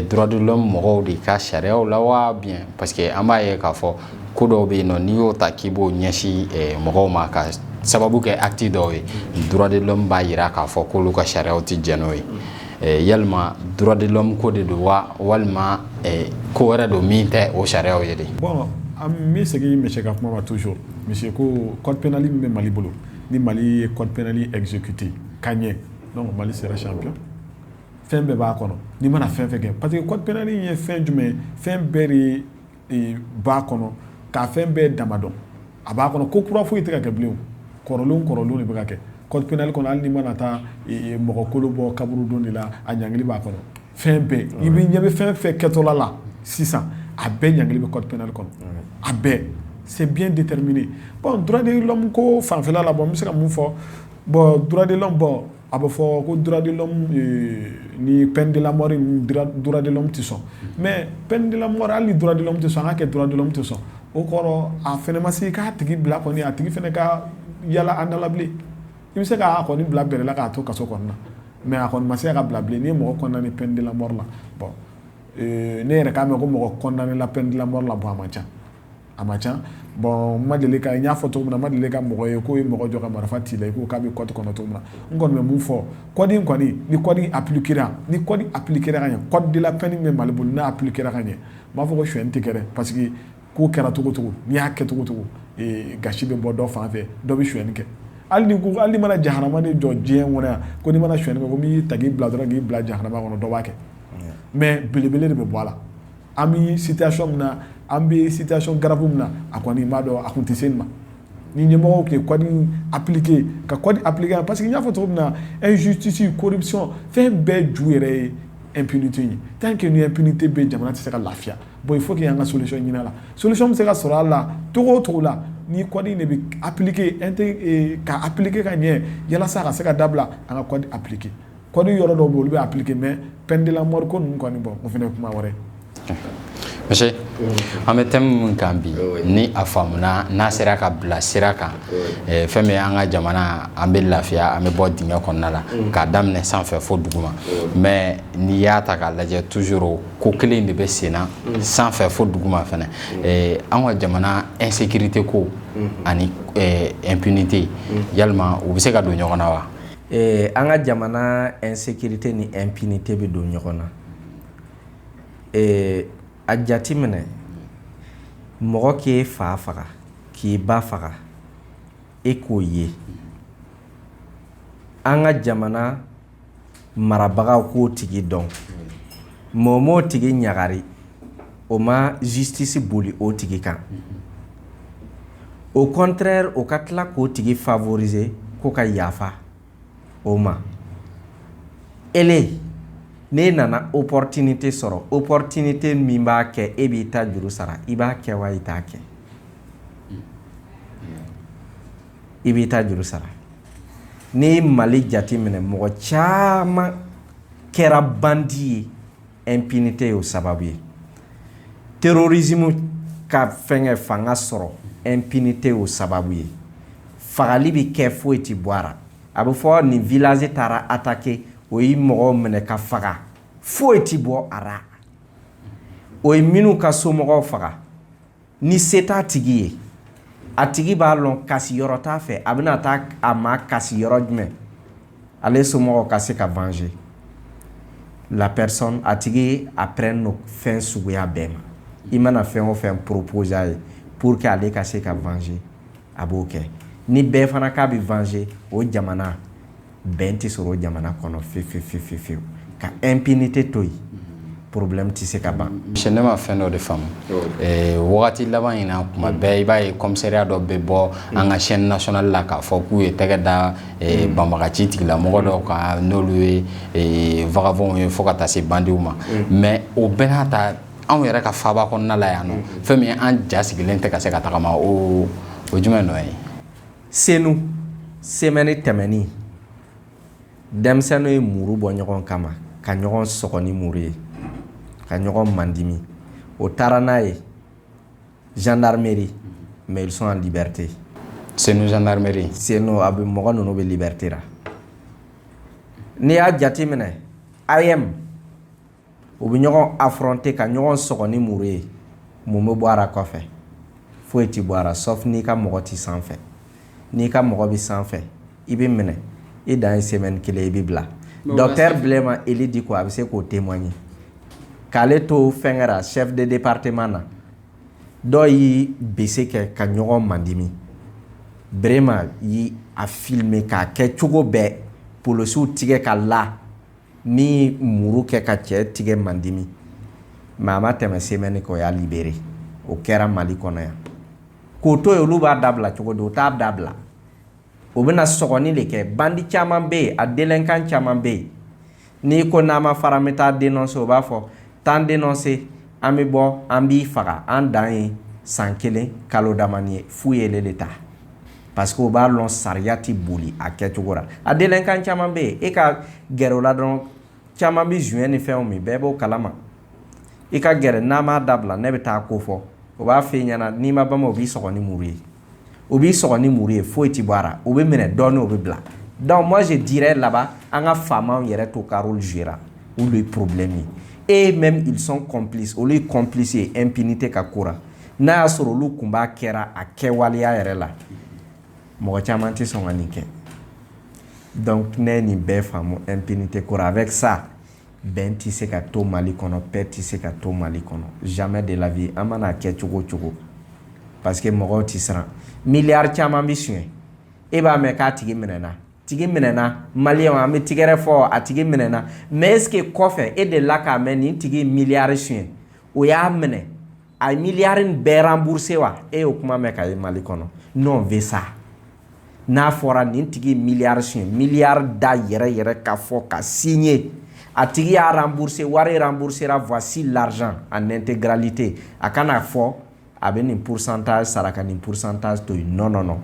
Speaker 1: droit de l'homme mɔgɔw de ka sariyaw la wa bien parce que an b'a ye k'a fɔ ko dɔw bɛ yen nɔ n'i y'o ta k'i b'o ɲɛsin mɔgɔw ma ka sababu kɛ acte dɔw ye droit de l'homme b'a yira k'a fɔ k'olu ka sariyaw tɛ jɛn n'o ye yalima droit de l'homme ko de don wa walima ko wɛrɛ don min tɛ o sariyaw ye de.
Speaker 3: Bon an bɛ segin monsieur ka kuma ma toujours monsieur ko code pénal min bɛ Mali bolo ni Mali ye code pénal exécuté ka ɲɛ donc Mali sera champion fɛn bɛɛ b'a kɔnɔ n'i mana fɛn fɛn kɛ parce que code pénal ye fɛn jumɛn ye fɛn bɛɛ de b'a kɔnɔ k'a fɛn bɛɛ dama dɔn a b'a kɔnɔ ko kura foyi tɛ ka kɛ bilen kɔrɔlenw de bɛ ka kɛ code pénal kɔnɔ hali n'i mana taa mɔgɔ kolo bɔ kaburu don de la a ɲangili b'a kɔnɔ fɛn bɛɛ i bɛ ɲɛ bɛ fɛn fɛn kɛtɔla la sisan a bɛɛ ɲangili bɛ code pénal kɔnɔ a bɛɛ c'est bien déterminé bon droit de l'homme ko fanfɛla la bon n bɛ se ka mun fɔ bon droit de l'homme bon a bɛ fɔ ko droit de l'homme ni peine de la mort ni droit de l'homme tɛ sɔn mais peine de la mort hali ni droit de l'homme tɛ sɔn an ka kɛ droit de l'homme tɛ sɔn o kɔrɔ a fɛnɛ ma se k'a tigi bila kɔni a tigi fɛnɛ ka yala an dala bilen i bɛ se k'a kɔni bila bɛrɛ la k'a to kaso kɔnɔna mais a kɔni ma se ka bila bilen n'i ye mɔgɔ condamné peine de la mort la bon ne yɛrɛ k'a mɛn ko mɔgɔ condamné la peine de la mort la bon a man ca bon n ma deli ka n y'a fɔ cogo min na n ma deli ka mɔgɔ ye k'o ye mɔgɔ jɔ ka marifa t'i la i ko k'a bɛ code kɔnɔ cogo min na n kɔni bɛ mun fɔ code in kɔni ni code appliquera ka ɲɛ code de la peine min bɛ Mali bolo n'a appliquera ka ɲɛ n b'a fɔ ko suɲɛni tɛ kɛ dɛ parce que ko kɛra cogo cogo n'i y'a kɛ cogo cogo gasi bɛ bɔ dɔ fan fɛ dɔ bɛ suɲɛni kɛ hali ni mana jahanama de jɔ diɲɛ kɔnɔ yan ko n'i mana suɲɛni kɛ ko n'i ta k'i bila dɔrɔn k'i bila jahanama kɔnɔ dɔ b'a kɛ mais belebele de bɛ bɔ a la an bɛ situation min na an bɛ situation grave min na a kɔni m'a dɔn a kun tɛ se nin ma ni ɲɛmɔgɔw tun ye code appliqué ka code appliqué parce que n y'a fɔ cogo min na injustice corruption fɛn bɛɛ ju yɛrɛ ye impunité ye tant que ni impunité bɛ jamana tɛ se ka lafiya bon il faut que an ka solution ɲini a la solution bɛ se ka sɔrɔ a la togo o togo la ni code de bɛ appliqué ka appliqué ka ɲɛ yalasa a ka se ka dabila an ka code appliqué code yɔrɔ dɔw bɛ olu bɛ appliqué mais peine de la mort ko ninnu kɔni bon o fana ye kuma wɛrɛ.
Speaker 1: Monsieur an bɛ thème min kan bi ni a faamuna n'a sera ka bila sira kan fɛn min an ka jamana an bɛ lafiya an bɛ bɔ dingɛ kɔnɔna la k'a daminɛ sanfɛ fo duguma mais n'i y'a ta k'a lajɛ toujours ko kelen de bɛ sen na sanfɛ fo duguma fɛnɛ an ka jamana insécurité ko ani impunité yalima u bɛ se ka don ɲɔgɔn na wa.
Speaker 2: An ka jamana insécurité ni impunité bɛ don ɲɔgɔn na. A jati minɛ mɔgɔ k'e fa faga k'i ba faga e k'o ye an ka jamana marabagaw k'o tigi dɔn m'o tigi ɲagari o ma justice boli o tigi kan au contraire o ka tila k'o tigi favoriser ko ka yafa o ma ele n'e nana opportunité sɔrɔ opportunité min b'a kɛ e b'i ta juru sara i b'a kɛ wa i t'a kɛ i b'i ta juru sara n'i Mali jate minɛ mɔgɔ caman kɛra bandi ye impunité y'o sababu ye terrorisme ka fɛngɛ fanga sɔrɔ impunité y'o sababu ye fagali bi kɛ foyi ti bɔ a la a bɛ fɔ nin village taara attaquer o ye mɔgɔw minɛ ka faga foyi ti bɔ a la o ye minnu ka somɔgɔw faga ni se t'a tigi ye a tigi b'a lɔn kasi yɔrɔ t'a fɛ a bɛna taa a ma kasi yɔrɔ jumɛn ale somɔgɔw ka se ka venger la personne a tigi apprend no fɛn suguya bɛɛ ma i mana fɛn o fɛn proposer a ye pour que ale ka se ka venger a b'o kɛ ni bɛɛ fana k'a bɛ venger o jamana bɛn tɛ sɔrɔ o jamana kɔnɔ fiyewu ka impunité to yen problème tɛ se ka ban.
Speaker 1: ne ma fɛn dɔ de faamu wagati laban in na kuma bɛɛ i b'a ye commissariat dɔ bɛ bɔ an ka chaîne nationale la k'a fɔ k'u ye tɛgɛ da banbagaci tigilamɔgɔ dɔw kan n'olu ye vagabond ye fo ka taa se bandiw ma mais o bɛɛ n'a ta anw yɛrɛ ka faaba kɔnɔna la yan nɔ fɛn min an ja sigilen tɛ ka se ka tagama o jumɛn dɔ ye.
Speaker 2: Senu semaine tɛmɛni denmisɛnninw ye muru bɔ ɲɔgɔn kama ka ɲɔgɔn sɔgɔ ni muru ye ka ɲɔgɔn mandimi o taara n'a ye gendarmerie mais ils sont en liberté.
Speaker 1: Senu gendarmerie.
Speaker 2: Senu a bɛ mɔgɔ ninnu bɛ liberté ra n'i y'a jate minɛ AEM u bɛ ɲɔgɔn affronter ka ɲɔgɔn sɔgɔ ni muru ye mun bɛ bɔ a la kɔfɛ foyi tɛ bɔ a la sauf n'i ka mɔgɔ tɛ sanfɛ n'i ka mɔgɔ bɛ sanfɛ i bɛ minɛ i dan ye semaine kelen i bɛ bila docteur Blema Eli Diko a bɛ se k'o témoigner k'ale to fɛnkɛra chef de département na dɔw y'i bese kɛ ka ɲɔgɔn mandimi Brema yi a filmer k'a kɛ cogo bɛɛ polisiw tigɛ ka la ni muru kɛ ka cɛ tigɛ mandimi mais a ma tɛmɛ semaine kɔ o y'a libéré o kɛra Mali kɔnɔ yan k'o to yen olu b'a dabila cogo di o t'a dabila o bɛna sɔgɔni de kɛ bandi caman bɛ yen a délinquant caman bɛ yen n'i ko n'an ma fara an bɛ taa dénoncer o b'a fɔ t'an dénoncer an bɛ bɔ an b'i faga an dan ye san 1 kalo damani ye f'u ye le de ta parce que o b'a lɔn sariya tɛ boli a kɛcogo la a délinquant caman bɛ yen e ka gɛrɛ o la dɔrɔn caman bɛ joint ni fɛnw min bɛɛ b'o kalama i ka gɛrɛ n'a m'a dabila ne bɛ taa ko fɔ o b'a f'i ɲɛna n'i ma bama o b'i sɔgɔ ni muru ye o b'i sɔgɔ ni muru ye foyi tɛ bɔ a la o bɛ minɛ dɔɔni o bɛ bila donc moi je dirais là-bas an ka faamaw yɛrɛ to ka rôle jouer olu ye problème ye et même ils sont complices olu ye complice ye impunité ka ko ra n'a y'a sɔrɔ olu kun b'a kɛra a kɛwaleya yɛrɛ la mɔgɔ caman tɛ sɔn ka nin kɛ donc ne ye nin bɛɛ faamu impunité ko ra avec ça bɛn tɛ se ka to Mali kɔnɔ paix tɛ se ka to Mali kɔnɔ jamais de la vie an mana kɛ cogo o cogo parce que mɔgɔw tɛ siran miliyari caman bɛ suɲɛ e b'a mɛn k'a tigi minɛna maliyɛnw an bɛ tigɛrɛ fɔ a tigi minɛna mais est ce que kɔfɛ e delila k'a mɛn nin tigi miliyari suɲɛ o y'a minɛ a ye miliyari in bɛɛ rembourser wa e y'o kuma mɛn ka ye Mali kɔnɔ non on veut ça n'a fɔra nin tigi miliyari suɲɛ miliyari da yɛrɛ yɛrɛ ka fɔ ka signer a tigi y'a rembourser wari remboursera voici l'argent en intégralité a kana fɔ a bɛ nin pourcentage sara ka nin pourcentage to yen non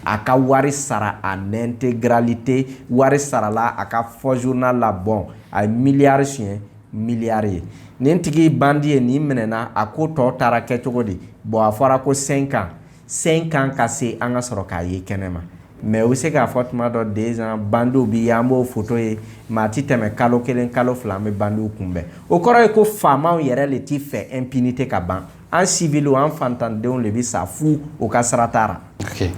Speaker 2: a ka wari sara en intégralité wari sarala a ka fɔ journal la bon a ye miliyari suɲɛ miliyari ye nin tigi bandi ye nin minɛna a ko tɔ taara kɛ cogo di bon a fɔra ko 5 ans ka se an ka sɔrɔ k'a ye kɛnɛma mais o bɛ se k'a fɔ tuma dɔ 2 ans bandiw bi an b'o photo ye maa ti tɛmɛ kalo 1 kalo 2 an bɛ bandiw kunbɛn o kɔrɔ ye ko faamaw yɛrɛ le ti fɛ impunité ka ban an civiliw an fantandenw de bɛ sa fu o ka sira t'a la.
Speaker 1: ok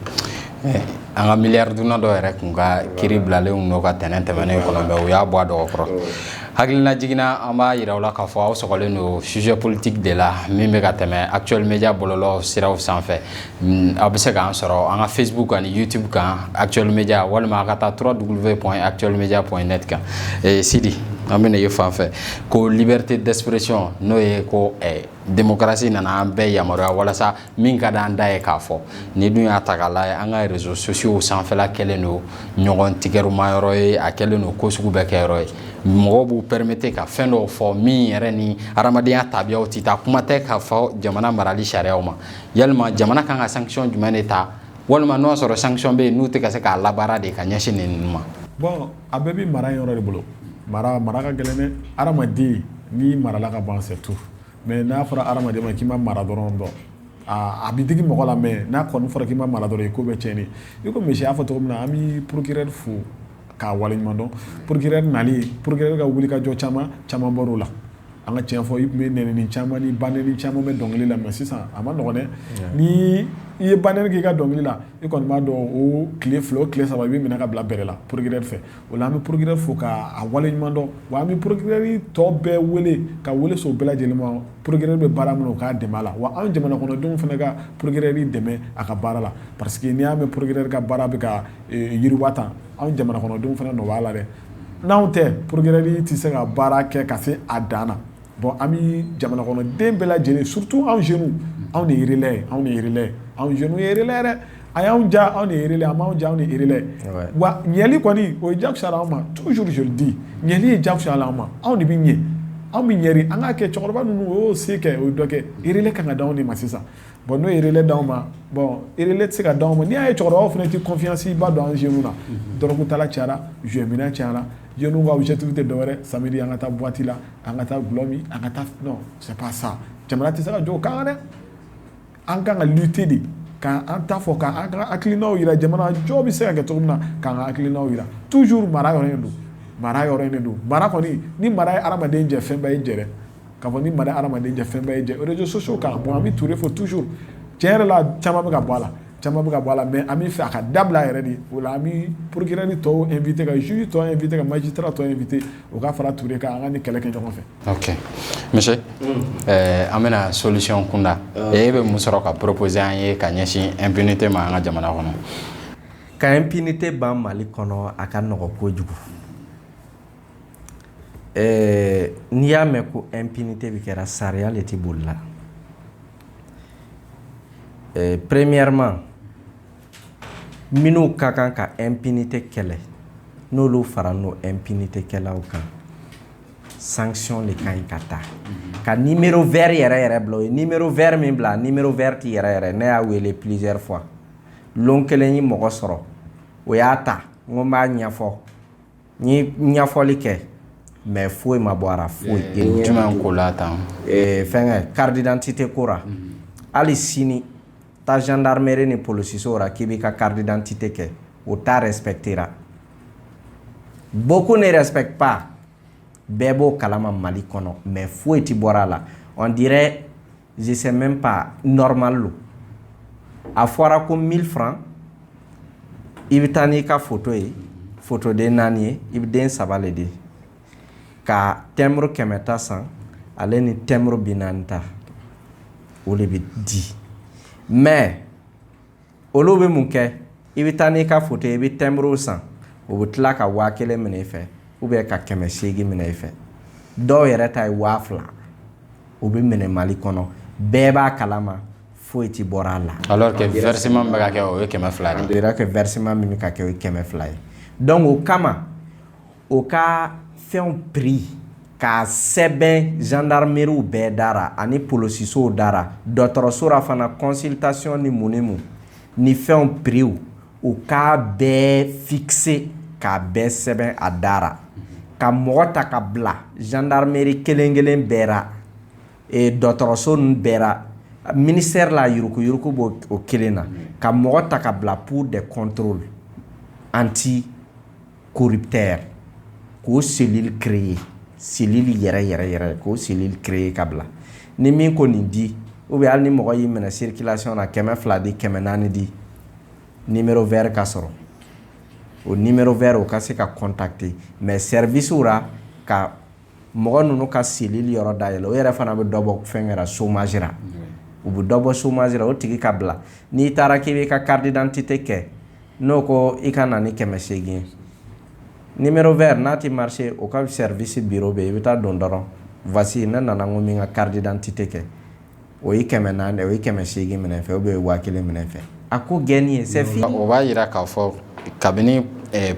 Speaker 1: an ka miliyari dunna dɔ yɛrɛ kun ka kiri bilalen n'o ka tɛnɛn tɛmɛnen kɔnɔ mais o y'a bɔ a dɔgɔkɔrɔ hakilina jiginna an b'a yira u la k'a fɔ aw sɔgɔlen don sujet politique de la min bɛ ka tɛmɛ actuel media bɔlɔlɔ siraw sanfɛ aw bɛ se k'an sɔrɔ an ka Facebook ani YouTube kan actuel media walima a ka taa www.actuelmedia.net kan Sidi an bɛ na ye fan fɛ ko liberté d'expression n'o ye ko démocratie nana an bɛɛ yamaruya walasa min ka d'an da ye k'a fɔ ni dun y'a ta k'a lajɛ an ka réseaux sociaux sanfɛla kɛlen don ɲɔgɔn tigɛruma yɔrɔ ye a kɛlen don ko sugu bɛɛ kɛ yɔrɔ ye mɔgɔw b'u permettre ka fɛn dɔw fɔ min yɛrɛ ni adamadenya tabiyaw tɛ taa kuma tɛ k'a fɔ jamana marali sariyaw ma yalima jamana kan ka sanction jumɛn de ta walima n'o sɔrɔ sanction bɛ yen n'u tɛ ka se k'a labaara de ka ɲɛsin ninnu ma.
Speaker 3: bon a bɛɛ bɛ mara yɔrɔ de bolo mara ka gɛlɛn dɛ adamaden n'i marala ka ban c'est tout mais n'a fɔra adamaden ma k'i ma mara dɔrɔn dɔn a bɛ digi mɔgɔ la mais n'a kɔni fɔra k'i ma mara dɔrɔn ko bɛɛ tiɲɛni i ko misi y'a fɔ cogo min na an bɛ procureur fo k'a waleɲuman dɔn procureur nali procureur ka wuli ka jɔ caman bɔr'o la an ka tiɲɛ fɔ i tun bɛ nɛnini caman ni ba nɛni caman bɛ dɔnkili la mais sisan a ma nɔgɔn dɛ ni i ye banner k'i ka dɔnkili la i kɔni b'a dɔn o tile fila o tile saba i bɛ minɛ ka bila bɛrɛ la procureur fɛ o la an bɛ procureur fo k'a wale ɲuman dɔn wa an bɛ procureur tɔ bɛɛ wele ka wele so bɛɛ lajɛlen ma procureur bɛ baara min na o k'a dɛmɛ a la wa anw jamana kɔnɔdenw fana ka procureur dɛmɛ a ka baara la parce que n'i y'a mɛn procureur ka baara bɛ ka yiriwa tan anw jamana kɔnɔdenw fana nɔ b'a la dɛ n'anw tɛ procureur tɛ se ka baara kɛ ka se a dan na bon an bɛ jamana kɔnɔden bɛɛ lajɛlen surtout anw jeunes anw de ye relais ye anw de ye relais anw jeunes ye relais dɛ a y'anw ja anw de ye relais a m'anw ja anw de ye relais wa ɲɛli kɔni o ye jagosa anw ma toujours je le dis ɲɛli ye jagosa anw ma anw de bɛ ɲɛ anw bɛ ɲɛri an k'a kɛ cɛkɔrɔba ninnu o y'o se kɛ o ye dɔ kɛ relais kan ka d'anw de ma sisan bon n'o ye relais d'anw ma bon relais tɛ se ka d'anw ma n'i y'a ye cɛkɔrɔbaw fana tɛ confiance ba don an jeunes na dɔrɔgu tala cayara jouet minɛn cayara jeunes ka objectif tɛ dɔwɛrɛ samedi an ka taa boîte la an ka taa gulɔ min an ka taa non c'est pas ça jamana tɛ se ka jɔ o kan dɛ an kan ka lutter de k'an ta fɔ k'an ka hakilinaw yira jamana jɔ bɛ se ka kɛ cogo min na k'an ka hakilinaw yira toujours mara yɔrɔ in don mara yɔrɔ in de don mara kɔni ni mara ye adamaden jɛ fɛn bɛɛ ye jɛ dɛ k'a fɔ ni mara ye adamaden jɛ fɛn bɛɛ ye jɛ réseaux sociaux kan bon an bɛ Ture fɔ toujours tiɲɛ yɛrɛ la caman bɛ ka bɔ a la caman bɛ ka bɔ a la mais an bɛ fɛ a ka dabila yɛrɛ de o la an bɛ procureur tɔw invité ka juge tɔw invité ka magistrat tɔw invité o ka fara Ture kan an ka ni kɛlɛ kɛ ɲɔgɔn fɛ.
Speaker 1: Ok monsieur an bɛna solution kunda e bɛ mun sɔrɔ ka proposer an ye ka ɲɛsin impunité ma an ka jamana kɔnɔ.
Speaker 2: Ka impunité ban Mali kɔnɔ a ka nɔgɔ kojugu. N'i y'a mɛn ko impunité bɛ kɛra sariya le tɛ boli la. Premièrement minnu ka kan ka impunité kɛlɛ n'olu fara n'o impunité kɛlaw kan sanction le ka ɲi ka taa ka numéro vert yɛrɛ bila o ye numéro vert min bila numéro vert ti yɛrɛ ne y'a wele plusieurs fois lon kelen ye mɔgɔ sɔrɔ o y'a ta n ko n b'a ɲɛfɔ n ye ɲɛfɔli kɛ mais foyi ma bɔ a la foyi
Speaker 1: jumɛn ko la tan
Speaker 2: fɛnkɛ carte d'identité ko ra hali sini ta gendarmerie ni policiso ra k'i b'i ka carte d'identité kɛ o t'a respectera beaucoup ne respectent pas bɛɛ b'o kalama Mali kɔnɔ mais foyi ti bɔra a la on dirait je sais même pas normal lo a fɔra ko 1000 francs i bɛ taa n'i ka photo ye photo den 4 ye i bɛ den 3 le di ka timbre 100 ta san ale ni timbre 40 ta o le bɛ di mais olu bɛ mun kɛ i bɛ taa n'i ka photo ye i bɛ timbre san o bɛ tila ka 1000 minɛ i fɛ ou bien ka 800 minɛ i fɛ dɔw yɛrɛ ta ye 2000 o bɛ minɛ Mali kɔnɔ bɛɛ b'a kalama foyi ti bɔra a la
Speaker 1: alors que versement bɛ ka kɛ o ye 200
Speaker 2: on dirait que versement min bɛ ka kɛ o ye 200 ye donc o kama o ka fɛnw prix k'a sɛbɛn gendarmerie bɛɛ dara ani policisow dara dɔgɔtɔrɔso ra fana consultation ni mun ni mun ni fɛnw prix o k'a bɛɛ fixé k'a bɛɛ sɛbɛn a dara ka mɔgɔ ta ka bila gendarmerie kelen kelen bɛɛ ra dɔgɔtɔrɔso ninnu bɛɛ ra ministère la yuruku yuruku b'o o kelen na ka mɔgɔ ta ka bila pour des contrôles anti corrupteurs k'o cellule créer cellule yɛrɛ k'o cellule créer ka bila ni min ko nin di ou bien hali ni mɔgɔ y'i minɛ circulation na 200 di 400 di numéro vert ka sɔrɔ o numéro vert o ka se ka contacter mais service ra ka mɔgɔ ninnu ka cellule yɔrɔ dayɛlɛ o yɛrɛ fana bɛ dɔ bɔ fɛn kɛra chômage ra u bɛ dɔ bɔ chômage ra o tigi ka bila n'i taara k'i b'i ka carte d'identité kɛ n'o ko i ka na ni 800 numéro vert n'a ti marché o ka service bureau bɛ i bɛ taa don dɔrɔn voici ne nana n ko min ka carte d'identité kɛ o ye 400 o ye 800 minɛ fɛ o bɛ 1000 minɛ fɛ a ko gɛnni ye c'est fini
Speaker 1: o b'a yira k'a fɔ kabini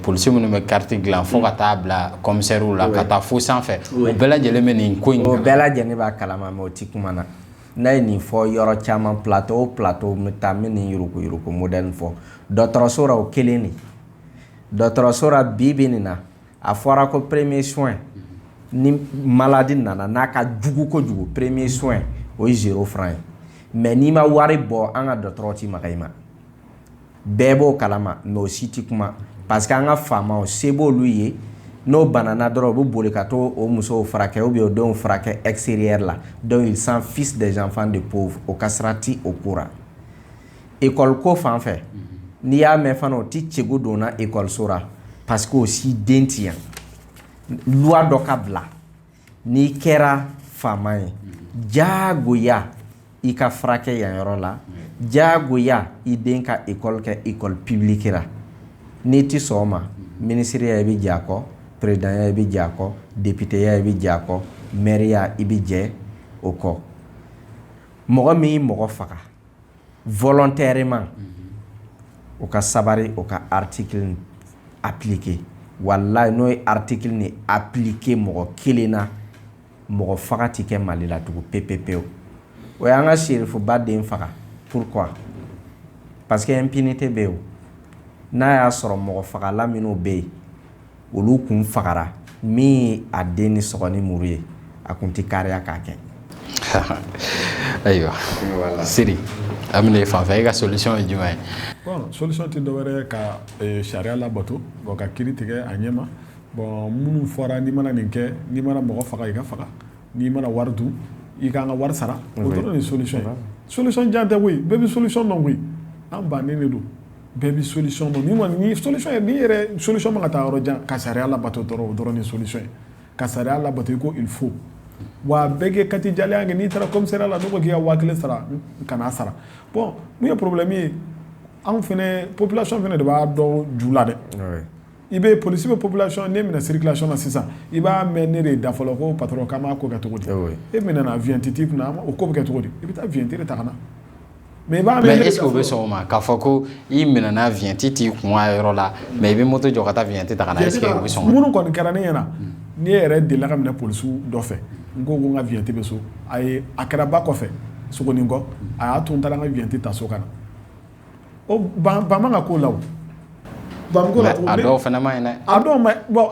Speaker 1: polisi minnu bɛ carte dilan fo ka taa bila commissaire la ka taa fo sanfɛ o bɛɛ lajɛlen bɛ nin ko in
Speaker 2: o bɛɛ lajɛlen b'a kalama mais o ti kuma na n'a ye nin fɔ yɔrɔ caman plateau o plateau n bɛ taa n bɛ nin yuruku yuruku modèle fɔ dɔgɔtɔrɔso ra o kelen de dɔgɔtɔrɔso ra bi bi nin na a fɔra ko premier soin ni maladie nana n'a ka jugu kojugu premier soin o ye 0 francs ye mais n'i ma wari bɔ an ka dɔgɔtɔrɔ ti maga i ma bɛɛ b'o kalama mais o si ti kuma parce que an ka faamaw se b'olu ye n'o banana dɔrɔn u bɛ boli ka to o musow furakɛ ou bien o denw furakɛ extérieur la donc ils s'en fichent des enfants de pauvres o ka sira ti o ko ra école ko fan fɛ n'i y'a mɛn fana o ti cɛgu donna école la parce que o si den ti yan loi dɔ ka bila n'i kɛra faama ye jagoya i ka furakɛ yan yɔrɔ la jagoya i den ka école kɛ école publique ra n'i ti sɔn o ma ministre ya i bi jɛ a kɔ président ya i bi jɛ a kɔ député ya i bi jɛ a kɔ maire ya i bi jɛ o kɔ mɔgɔ min mɔgɔ faga volontairement o ka sabari o ka article appliqué wallahi n'o ye article ni appliqué mɔgɔ kelen na mɔgɔ faga ti kɛ Mali la tugun pepepewu o y'an ka serifuba den faga pourquoi parce que impunité bɛ yen n'a y'a sɔrɔ mɔgɔ fagala minnu bɛ yen olu kun fagara min a den ni sɔgɔ ni muru ye a kun ti kariya k'a kɛ
Speaker 1: ayiwa Siri amine fan fɛ e ka solution ye jumɛn ye
Speaker 3: bon solution tɛ dɔwɛrɛ ka sariya labato bon ka kiiri tigɛ a ɲɛma bon minnu fɔra n'i mana nin kɛ n'i mana mɔgɔ faga i ka faga n'i mana wari dun i k'an ka wari sara o dɔrɔn de solution ye solution jan tɛ koyi bɛɛ bɛ solution dɔn koyi an bannen de don bɛɛ bɛ solution dɔn ni solution ye n'i yɛrɛ solution ma ka taa yɔrɔ jan ka sariya labato dɔrɔn o dɔrɔn de solution ye ka sariya labato i ko il faut wa bɛɛ kɛ kati jalen kɛ n'i taara commissariat la n'u ko k'i ka 1000 sara kana sara bon mun ye problème ye anw fɛnɛ population fɛnɛ de b'a dɔn ju la dɛ i bɛ polisi bɛ population ne minɛ circulation na sisan i b'a mɛn ne de da fɔlɔ ko patron k'an b'a ko kɛ cogo di e minɛna avion titi kunna o ko bɛ kɛ cogo di i bɛ taa avion tiri ta ka na mais est-ce que o bɛ sɔn o ma
Speaker 1: k'a fɔ ko i minɛna avion titi kun a yɔrɔ la mais i bɛ moto jɔ ka taa avion titi ta ka na est-ce que o bɛ sɔn
Speaker 3: minnu kɔni kɛra ne ɲɛna ne yɛrɛ delila ka minɛ polisiw dɔ fɛ n ko n ka avion tɛ bɛ so a kɛra ba kɔfɛ sogonin kɔ a y'a to n taara n ka avion tɛ ta so ka na o ban man ka k'o la o
Speaker 1: a dɔw fana ma ɲi dɛ
Speaker 3: a dɔw ma bon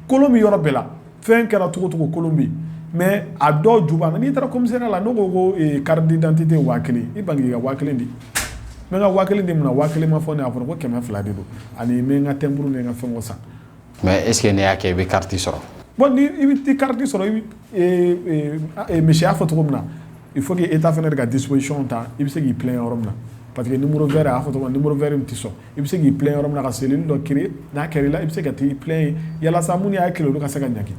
Speaker 3: kolon bɛ yɔrɔ bɛɛ la fɛn kɛra cogo cogo kolon bɛ yen mais a dɔw ju b'an na n'i taara commissariat la n'o ko carte d'identité 1000 i bange i ka 1000 di n bɛ n ka 1000 di mun na 1000 ma fɔ ne y'a fɔ ko 200 de don ani n bɛ n ka timbre ni n ka fɛnw san
Speaker 1: mais est-ce que ne y'a kɛ i bɛ carte sɔrɔ
Speaker 3: bon ni i bɛ carte sɔrɔ i bɛ monsieur y'a fɔ cogo min na il faut que état fɛnɛ de ka disposition ta i bɛ se k'i plaindre yɔrɔ min na parce que numéro vert a fɔ cogo min na numéro vert in tɛ sɔn i bɛ se k'i plaindre yɔrɔ min na ka cellule dɔ créer n'a kɛra i la i bɛ se ka t'i plaindre yalasa mun y'a kɛlɛ olu ka se ka ɲangi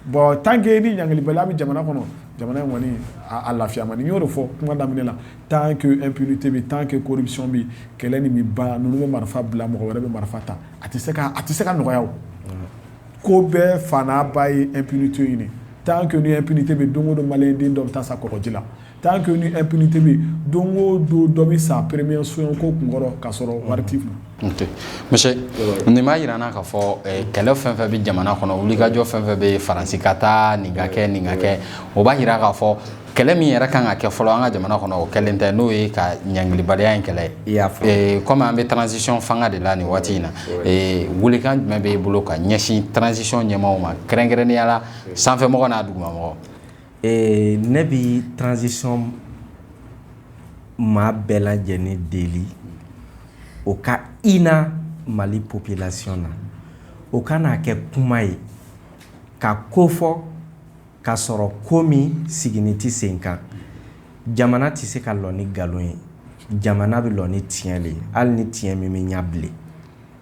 Speaker 3: bon tant que ni ɲangalibaliya bɛ jamana kɔnɔ jamana in kɔni a lafiya man di n y'o de fɔ kuma daminɛ la tant que impunité bɛ tant que corruption bɛ kɛlɛ nin bɛ ban ninnu bɛ marifa bila mɔgɔ wɛrɛ bɛ marifa ta a tɛ se ka nɔgɔya o ko bɛɛ fana ba ye impunité ɲini tant que ni impunité bɛ don o don maliyɛn den dɔ bɛ taa sa kɔgɔji la tant que ni impunité bɛ don o don dɔ bɛ sa premier soin ko kunkɔrɔ k'a sɔrɔ wari t'i kun.
Speaker 1: monsieur nin b'a yira n na k'a fɔ kɛlɛ fɛn fɛn bɛ jamana kɔnɔ wulikajɔ fɛn fɛn bɛ faransi ka taa nin ka kɛ o b'a yira k'a fɔ kɛlɛ min yɛrɛ kan ka kɛ fɔlɔ an ka jamana kɔnɔ o kɛlen tɛ n'o ye ka ɲangilibaliya in kɛlɛ ye comme an bɛ transition fanga de la nin waati in na wulikan jumɛn b'e bolo ka ɲɛsin transition ɲɛmaaw ma kɛrɛnkɛrɛnnenya la sanfɛmɔgɔ n'a dugumamɔgɔ
Speaker 2: ne bi transition maa bɛɛ lajɛlen deli o ka ina Mali population na o kana kɛ kuma ye ka ko fɔ ka sɔrɔ ko min sigini tɛ sen kan jamana tɛ se ka lɔ ni nkalon ye jamana bɛ lɔ ni tiɲɛ le ye hali ni tiɲɛ min bɛ ɲɛ bilen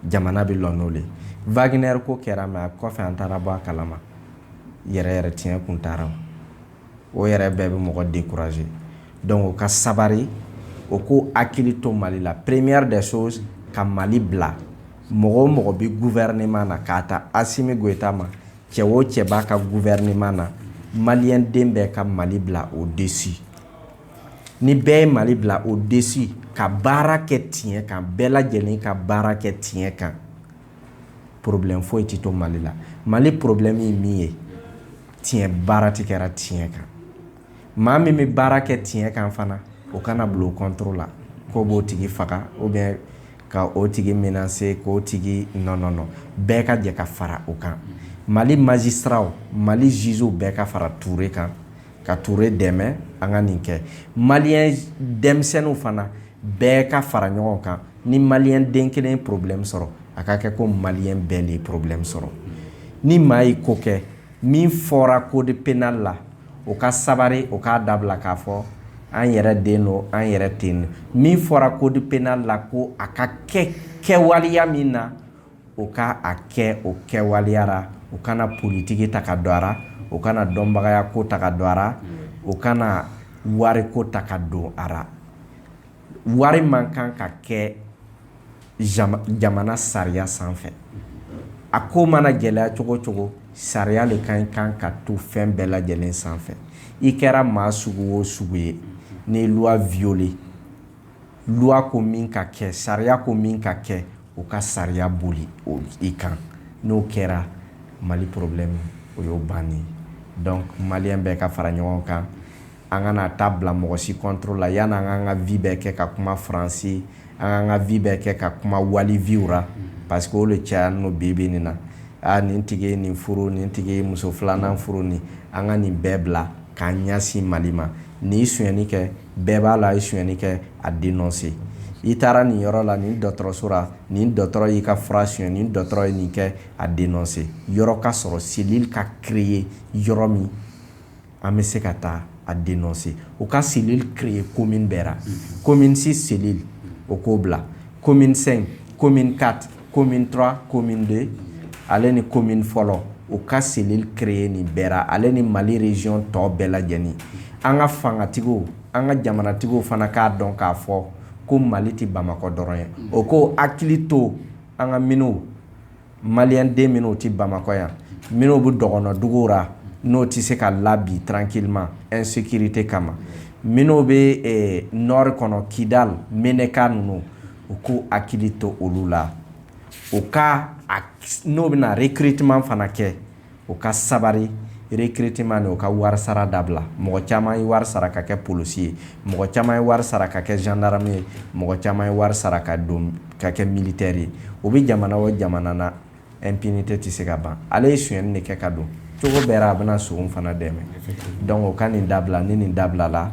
Speaker 2: jamana bɛ lɔ n'o le Wagner ko kɛra mais a kɔfɛ an taara bɔ a kalama yɛrɛ tiɲɛ kun taara o yɛrɛ bɛɛ bɛ mɔgɔ décourager donc o ka sabari o ko hakili to Mali la première des choses ka Mali bila mɔgɔ o mɔgɔ bɛ gouvernement na k'a ta Assimi Goïta ma cɛ o cɛ b'a ka gouvernement na maliyɛn den bɛɛ ka Mali bila au dessus ni bɛɛ ye Mali bila au dessus ka baara kɛ tiɲɛ kan bɛɛ lajɛlen ka baara kɛ tiɲɛ kan problème foyi tɛ to Mali la Mali problème ye min ye tiɲɛ baara tɛ kɛra tiɲɛ kan maa min bɛ baara kɛ tiɲɛ kan fana o kana bila o contrôle la ko b'o tigi faga ou bien ka o tigi menacer k'o tigi non bɛɛ ka jɛ ka fara o kan Mali magistrat Mali juge bɛɛ ka fara Touré kan ka Touré dɛmɛ an ka nin kɛ maliyɛn denmisɛnninw fana bɛɛ ka fara ɲɔgɔn kan ni maliyɛn den kelen problème sɔrɔ a ka kɛ ko maliyɛn bɛɛ le problème sɔrɔ ni maa ye ko kɛ min fɔra code pénal la o ka sabari o k'a dabila k'a fɔ an yɛrɛ den no an yɛrɛ ten min fɔra code pénal la ko a ka kɛ kɛwaleya min na o ka a kɛ o kɛwaleya ra o kana politiki ta ka don a ra o kana dɔnbagaya ko ta ka don a ra o kana wari ko ta ka don a ra wari man kan ka kɛ jamana sariya sanfɛ a ko mana gɛlɛya cogo cogo sariya le kan ka to fɛn bɛɛ lajɛlen sanfɛ i kɛra maa sugu o sugu ye ni loi violé loi ko min ka kɛ sariya ko min ka kɛ o ka sariya boli i kan n'o kɛra Mali problème o y'o banni donc malien bɛɛ ka fara ɲɔgɔn kan an kana taa bila mɔgɔ si contrôle la yanni an k'an ka vie bɛɛ kɛ ka kuma faransi an k'an ka vie bɛɛ kɛ ka kuma wali vie ra parce que o le caya n'o bibi nin na nin tigi ye nin furu nin tigi ye muso filanan furu nin an ka nin bɛɛ bila k'an ɲɛsin Mali ma n'i sonyɛni kɛ bɛɛ b'a la i sonyɛni kɛ a dénoncer i taara nin yɔrɔ la nin dɔgɔtɔrɔso la nin dɔgɔtɔrɔ y'i ka fura sonyɛ nin dɔgɔtɔrɔ ye nin kɛ a dénoncer yɔrɔ ka sɔrɔ cellule ka créer yɔrɔ min an bɛ se ka taa a dénoncer o ka cellule créer commune bɛɛ ra commune 6 cellule o k'o bila commune 5 commune 4 commune 3 commune 2 ale ni commune fɔlɔ o ka cellule créer nin bɛɛ ra ale ni Mali région tɔ bɛɛ lajɛlen an ka fangatigiw an ka jamanatigiw fana k'a dɔn k'a fɔ ko Mali ti Bamakɔ dɔrɔn ye o ko hakili to an ka minnu malien den minnu ti Bamakɔ yan minnu bɛ dɔgɔnɔduguw ra n'o ti se ka labi tranquillement insécurité kama minnu bɛ nord kɔnɔ Kidal Meneka ninnu o ko hakili to olu la o ka n'o bɛna recrutement fana kɛ o ka sabari recrutement ni o ka wari sara dabila mɔgɔ caman ye wari sara ka kɛ polisi ye mɔgɔ caman ye wari sara ka kɛ gendarme ye mɔgɔ caman ye wari sara ka kɛ militaire ye o bɛ jamana o jamana na impunité tɛ se ka ban ale ye sonyɛni de kɛ ka don cogo bɛɛ ra a bɛna sogo fana dɛmɛ donc o ka nin dabila ni nin dabila la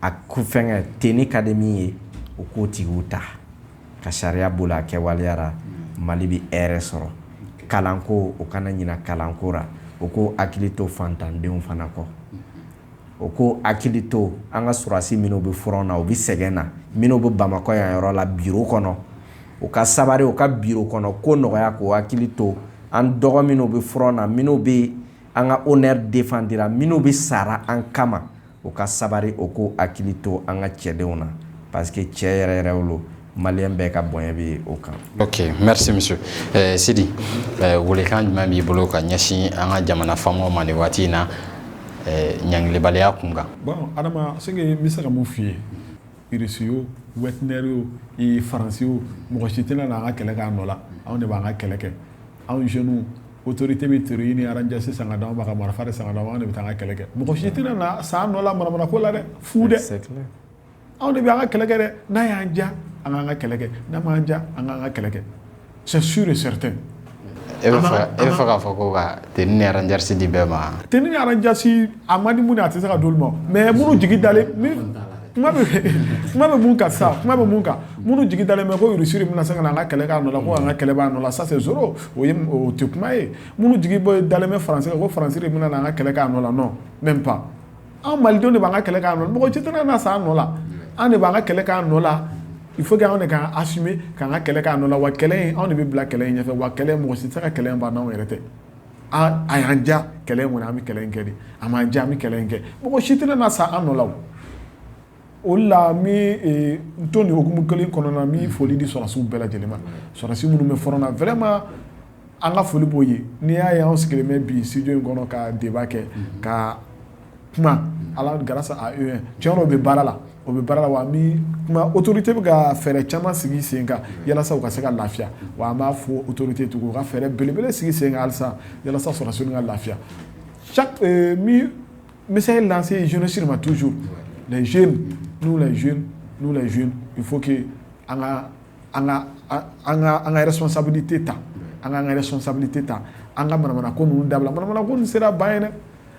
Speaker 2: a fɛngɛ tenni ka di min ye o k'o tigiw ta ka sariya boli a kɛwaleya ra Mali bɛ hɛrɛ sɔrɔ kalanko o kana ɲina kalanko ra o ko hakili to fantandenw fana kɔ o ko hakili to an ka surasi minnu bɛ front na o bɛ sɛgɛn na minnu bɛ Bamakɔ yan yɔrɔ la bureau kɔnɔ o ka sabari o ka bureau kɔnɔ ko nɔgɔya k'o hakili to an dɔgɔ minnu bɛ front na minnu bɛ an ka honneur défendra minnu bɛ sara an kama o ka sabari o ko hakili to an ka cɛdenw na parce que cɛ yɛrɛ yɛrɛ wolo Malien bɛɛ ka bonya bɛ o kan.
Speaker 1: Ok, merci monsieur. Sidi, welekan jumɛn b'i bolo ka ɲɛsin an ka jamana faamaw ma nin waati in na ɲangilibaliya kun kan?
Speaker 3: Bon, Adama, ce que n bɛ se ka mun f'i ye, Irisi yo, Wetner yo, Faransi yo, mɔgɔ si tɛna n'an ka kɛlɛ k'a nɔ la, anw de b'an ka kɛlɛ kɛ. Anw jeunes autorité bɛ teri ni aranjasi san ka d'anw ma ka marifa de san ka d'anw ma, anw de bɛ taa an ka kɛlɛ kɛ. Mɔgɔ si tɛna na san nɔ la manamana ko la dɛ, fu dɛ. Anw de bɛ an ka kɛlɛ kɛ dɛ, n'a y'an ja an k'an ka kɛlɛ kɛ, n'a m'an ja an k'an ka kɛlɛ kɛ. C'est sûr et certain.
Speaker 1: E bɛ fɛ k'a fɔ ko ka tenni ni aranjasi di bɛɛ ma?
Speaker 3: Tenni ni aranjasi a man di mun ye a tɛ se ka d'olu ma mais minnu jigi dalen kuma bɛ mun kan sa kuma bɛ mun kan minnu jigi dalen bɛ ko Russie bɛna se ka na an ka kɛlɛ k'a nɔ la ko an ka kɛlɛ b'a nɔ la ça c'est zéro o tɛ kuma ye minnu jigi dalen bɛ Faransi kan ko Faransi bɛna na an ka kɛlɛ k'a nɔ la non même pas anw malidenw de b'an ka kɛlɛ k'a nɔ la mɔgɔ si tɛna na sa an nɔ la an de b'an ka kɛlɛ k'a nɔ la il faut que anw de k'an assumer k'an ka kɛlɛ k'a nɔ la wa kɛlɛ in anw de bɛ bila kɛlɛ in ɲɛfɛ wa kɛlɛ mɔgɔ si tɛ se ka kɛlɛ in ban n'anw yɛrɛ tɛ a y'an ja kɛlɛ in kɔni an bɛ kɛlɛ in kɛ de a m'an ja an bɛ kɛlɛ in kɛ mɔgɔ si tɛna na sa an nɔ la o la mi n to nin hukumu kelen kɔnɔna na mi foli di sɔrɔsiw bɛɛ lajɛlen ma sɔrɔsi minnu bɛ front na vraiment an ka foli b'o ye n'i y'a ye anw sigilen bɛ bi studio in kɔnɔ ka débat kɛ ka kuma ala grâce à eux tiɲɛ yɛrɛ o bɛ baara la o bɛ baara la wa mi kuma autorité bɛ ka fɛɛrɛ caman sigi sen kan yalasa u ka se ka lafiya wa an b'a fɔ autorité tugun u ka fɛɛrɛ belebele sigi sen kan halisa yalasa sɔrɔsiw ka lafiya chaque mi bɛ se lancer jeunesse ma toujours les jeunes nous les jeunes il faut que an ka responsabilité ta an ka responsabilité ta an ka manamana ko ninnu dabila manamana ko nin sera ban ye dɛ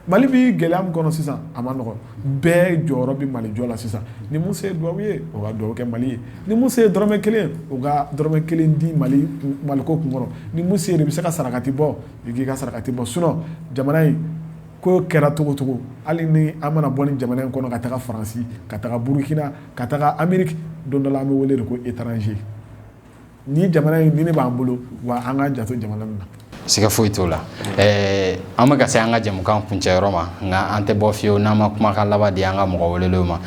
Speaker 3: Mali bi gɛlɛya min kɔnɔ sisan a ma nɔgɔn bɛɛ jɔyɔrɔ bɛ Mali jɔ la sisan ni mun se duwawu ye o ka duwawu kɛ Mali ye ni mun se dɔrɔmɛ kelen o ka dɔrɔmɛ kelen di Mali ko kun kɔrɔ ni mun se de bɛ se ka sarakati bɔ i k'i ka sarakati bɔ sinon jamana in ko kɛra togo togo hali ni an mana bɔ ni jamana in kɔnɔ ka taga Faransi ka taga Burkina ka taga Amérique don dɔ la an bɛ wele de ko étranger ni jamana in ni ne b'an bolo wa an ka janto jamana in na.
Speaker 1: Siga foyi t'o la an bɛ ka se an ka jɛmukan kuncɛyɔrɔ ma nka an tɛ bɔ fiyewu n'an ma kumakan laban di an ka mɔgɔ welelenw ma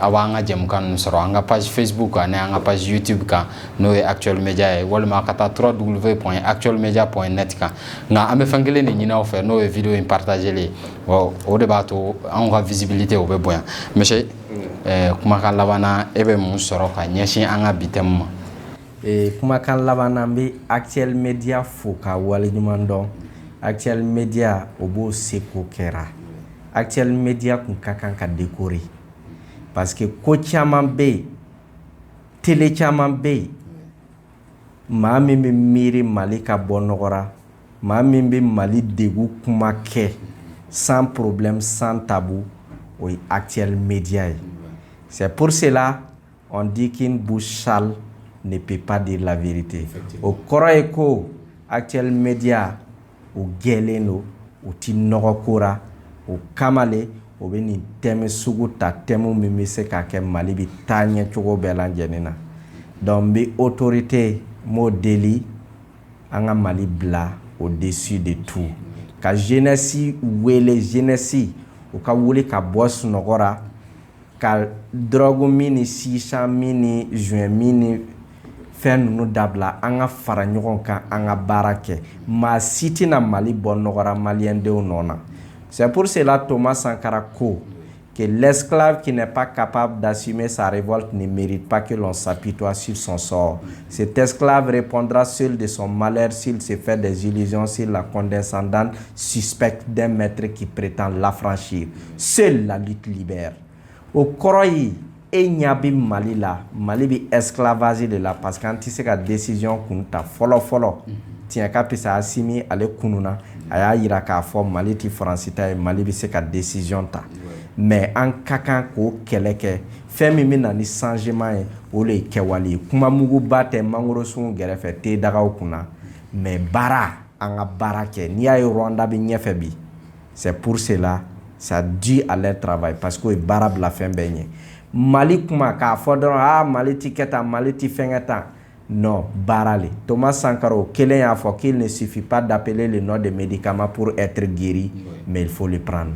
Speaker 1: aw b'an ka jɛmukan ninnu sɔrɔ an ka page Facebook ani an ka page YouTube kan n'o ye Actuel Media ye walima ka taa www.actuelmedia.net kan nka an bɛ fɛn kelen de ɲini aw fɛ n'o ye video in partageli o de b'a to anw ka visibilité o bɛ bonya monsieur kumakan laban na e bɛ mun sɔrɔ ka ɲɛsin an ka bi thème ma.
Speaker 2: Kumakan laban na bɛ Actuel Media fo ka waleɲuman dɔn. Actuel Media o b'o seko kɛra. Actuel Media kun ka kan ka décorer parce que ko caman bɛ yen télé caman bɛ yen maa min bɛ miiri Mali ka bɔ nɔgɔra maa min bɛ Mali degu kuma kɛ sans problème sans tabou o ye Actuel Media ye. C'est pour cela on dit qu'une bouche sale ne peut pas dire la vérité. Au kɔrɔ ko Actuel Media o gɛlɛn don o ti nɔgɔ kora o kamale o bɛ nin thème sugu ta thème min bɛ se ka kɛ Mali bɛ taa ɲɛ cogo bɛɛ lajɛlen na. Donc n bɛ autorité m'o deli an ka Mali bila au-dessus de tout ka jeunesse wele jeunesse o ka wuli ka bɔ sunɔgɔra ka drogue min ni shisha min ni joint min ni fɛn ninnu dabila an ka fara ɲɔgɔn kan an ka baara kɛ maa si tɛna Mali bɔ nɔgɔra maliyɛndenw nɔ na. C'est pour cela Thomas Sankara ko que l'esclave qui n'est pas capable d'assumer sa révolte ne mérite pas que l'on s'apitoie sur son sort. Cet esclave répondra seul de son malheur s'il se fait des illusions sur la condescendante suspecte d'un maître qui prétend l'affranchir. Seule la lutte libère. Au kɔrɔ e ɲa bi Mali la Mali bi esclavage de la parce que an tɛ se ka décision kun ta fɔlɔ fɔlɔ tiɲɛ ka pisa Asimi ale kununa a y'a yira k'a fɔ Mali ti Faransi ta ye Mali bi se ka décision ta mais an ka kan k'o kɛlɛ kɛ fɛn min bɛ na ni changement ye o de ye kɛwale ye kuma muguba tɛ mangorosun gɛrɛfɛ te dagaw kunna mais baara an ka baara kɛ n'i y'a ye Rwanda bi ɲɛfɛ bi c'est pour cela ça dû à leur travail parce que o ye baara bila fɛn bɛɛ ɲɛ Mali kuma k'a fɔ dɔrɔn Mali ti kɛ tan Mali ti fɛn kɛ tan non baara le Thomas Sankara o kelen y'a fɔ qu'il ne suffit pas d'appeler le nom de médicament pour être guéri mais il faut le prendre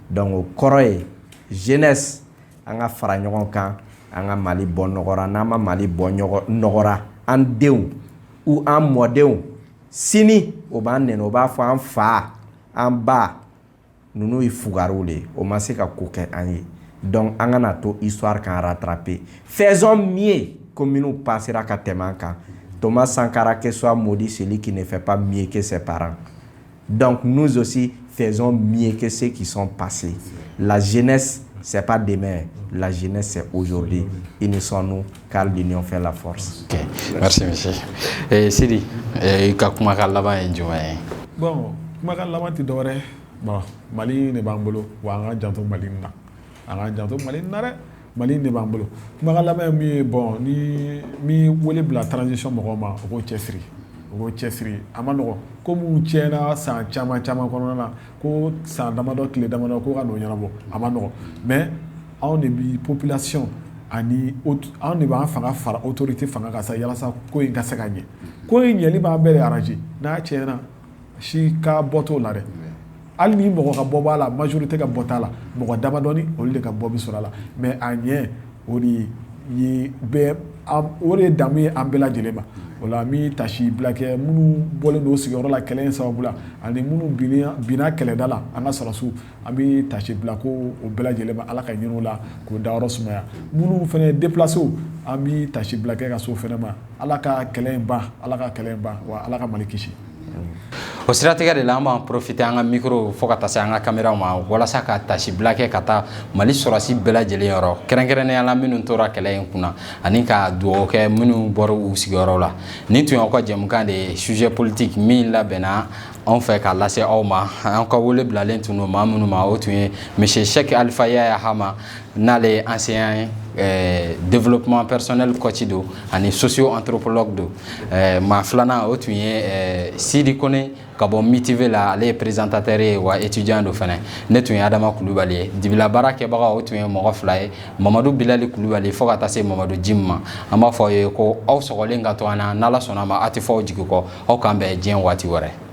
Speaker 2: donc o kɔrɔ ye jeunesse an ka fara ɲɔgɔn kan an ka Mali bɔ nɔgɔra n'an ma Mali bɔ nɔgɔra an denw ou an mɔdenw sini o b'an nɛnɛ o b'a fɔ an fa an ba ninnu ye fugariw le o ma se ka ko kɛ an ye donc an kana to histoire k'an rattraper faisons mieux comme nous passera ka tɛmɛ an kan Thomas Sankara que soit maudit celui qui ne fait pas mieux que ses parents donc nous aussi faisons mieux que ceux qui sont passés la jeunesse c'est pas demain la jeunesse c'est aujourd'hui unissons-nous car l'union fait la force.
Speaker 1: Ok, merci monsieur. Sidi ka kumakan laban ye jumɛn ye?
Speaker 3: Bon kumakan laban tɛ dɔwɛrɛ bon Mali ne b'an bolo wa an ka janto Mali na an ka janto Mali na dɛ Mali ne b'an bolo kumakan laban ye min ye bon ni mi wele bila transition mɔgɔw ma o k'o cɛsiri a ma nɔgɔn ko mun tiɲɛna san caman kɔnɔna na ko san damadɔ tile damadɔ ko ka n'o ɲɛnabɔ a ma nɔgɔn mais anw de bi population ani anw de b'an fanga fara autorité fanga kan sa yalasa ko in ka se ka ɲɛ ko in ɲɛli b'an bɛɛ de arranger n'a tiɲɛna si ka bɔ t'o la dɛ hali ni mɔgɔ ka bɔ b'a la majorité ka bɔ t'a la mɔgɔ damadɔni olu de ka bɔ bi sɔrɔ a la mais a ɲɛ o de ye bɛɛ o de ye damu ye an bɛɛ lajɛlen ma o la mi tasi bila kɛ minnu bɔlen don sigiyɔrɔ la kɛlɛ in sababu la ani minnu binna kɛlɛda la an ka sɔrɔsiw an bɛ tasi bila ko o bɛɛ lajɛlen ma ala ka ɲin'u la k'o dayɔrɔ sumaya minnu fana déplacé an bɛ tasi bila kɛ ka s'o fana ma ala ka kɛlɛ in ban wa ala ka Mali kisi.
Speaker 1: O siratigɛ de la an b'an profiter an ka micro fo ka taa se an ka caméra ma walasa ka tasi bila kɛ ka taa Mali sɔrɔsi bɛɛ lajɛlen yɔrɔ kɛrɛnkɛrɛnnenya la minnu tora kɛlɛ in kunna ani ka dugawu kɛ minnu bɔra u sigiyɔrɔ la nin tun y'aw ka jɛmukan de ye sujet politique min labɛnna anw fɛ k'a lase aw ma an ka wele bilalen tun don maa minnu ma o tun ye monsieur Cheikh Alifa Yaya Hama n'ale ye ancien développement personnel coach do ani socio-anthropologue do ma flana o tun ye Sidi Kone ka bɔ MITV la ale ye présentateur ye wa étudiant do fana ne tun ye Adama Kulubali ye dibila baara kɛbaga o tun ye mɔgɔ fila ye Mamadu Bilali Kulubali fo ka taa se Mamadu Jim ma an b'a fɔ ye ko aw sɔgɔlen ka to an na n'Ala sɔnna ma a tɛ fɔ aw jigi kɔ aw k'an bɛn diɲɛ waati wɛrɛ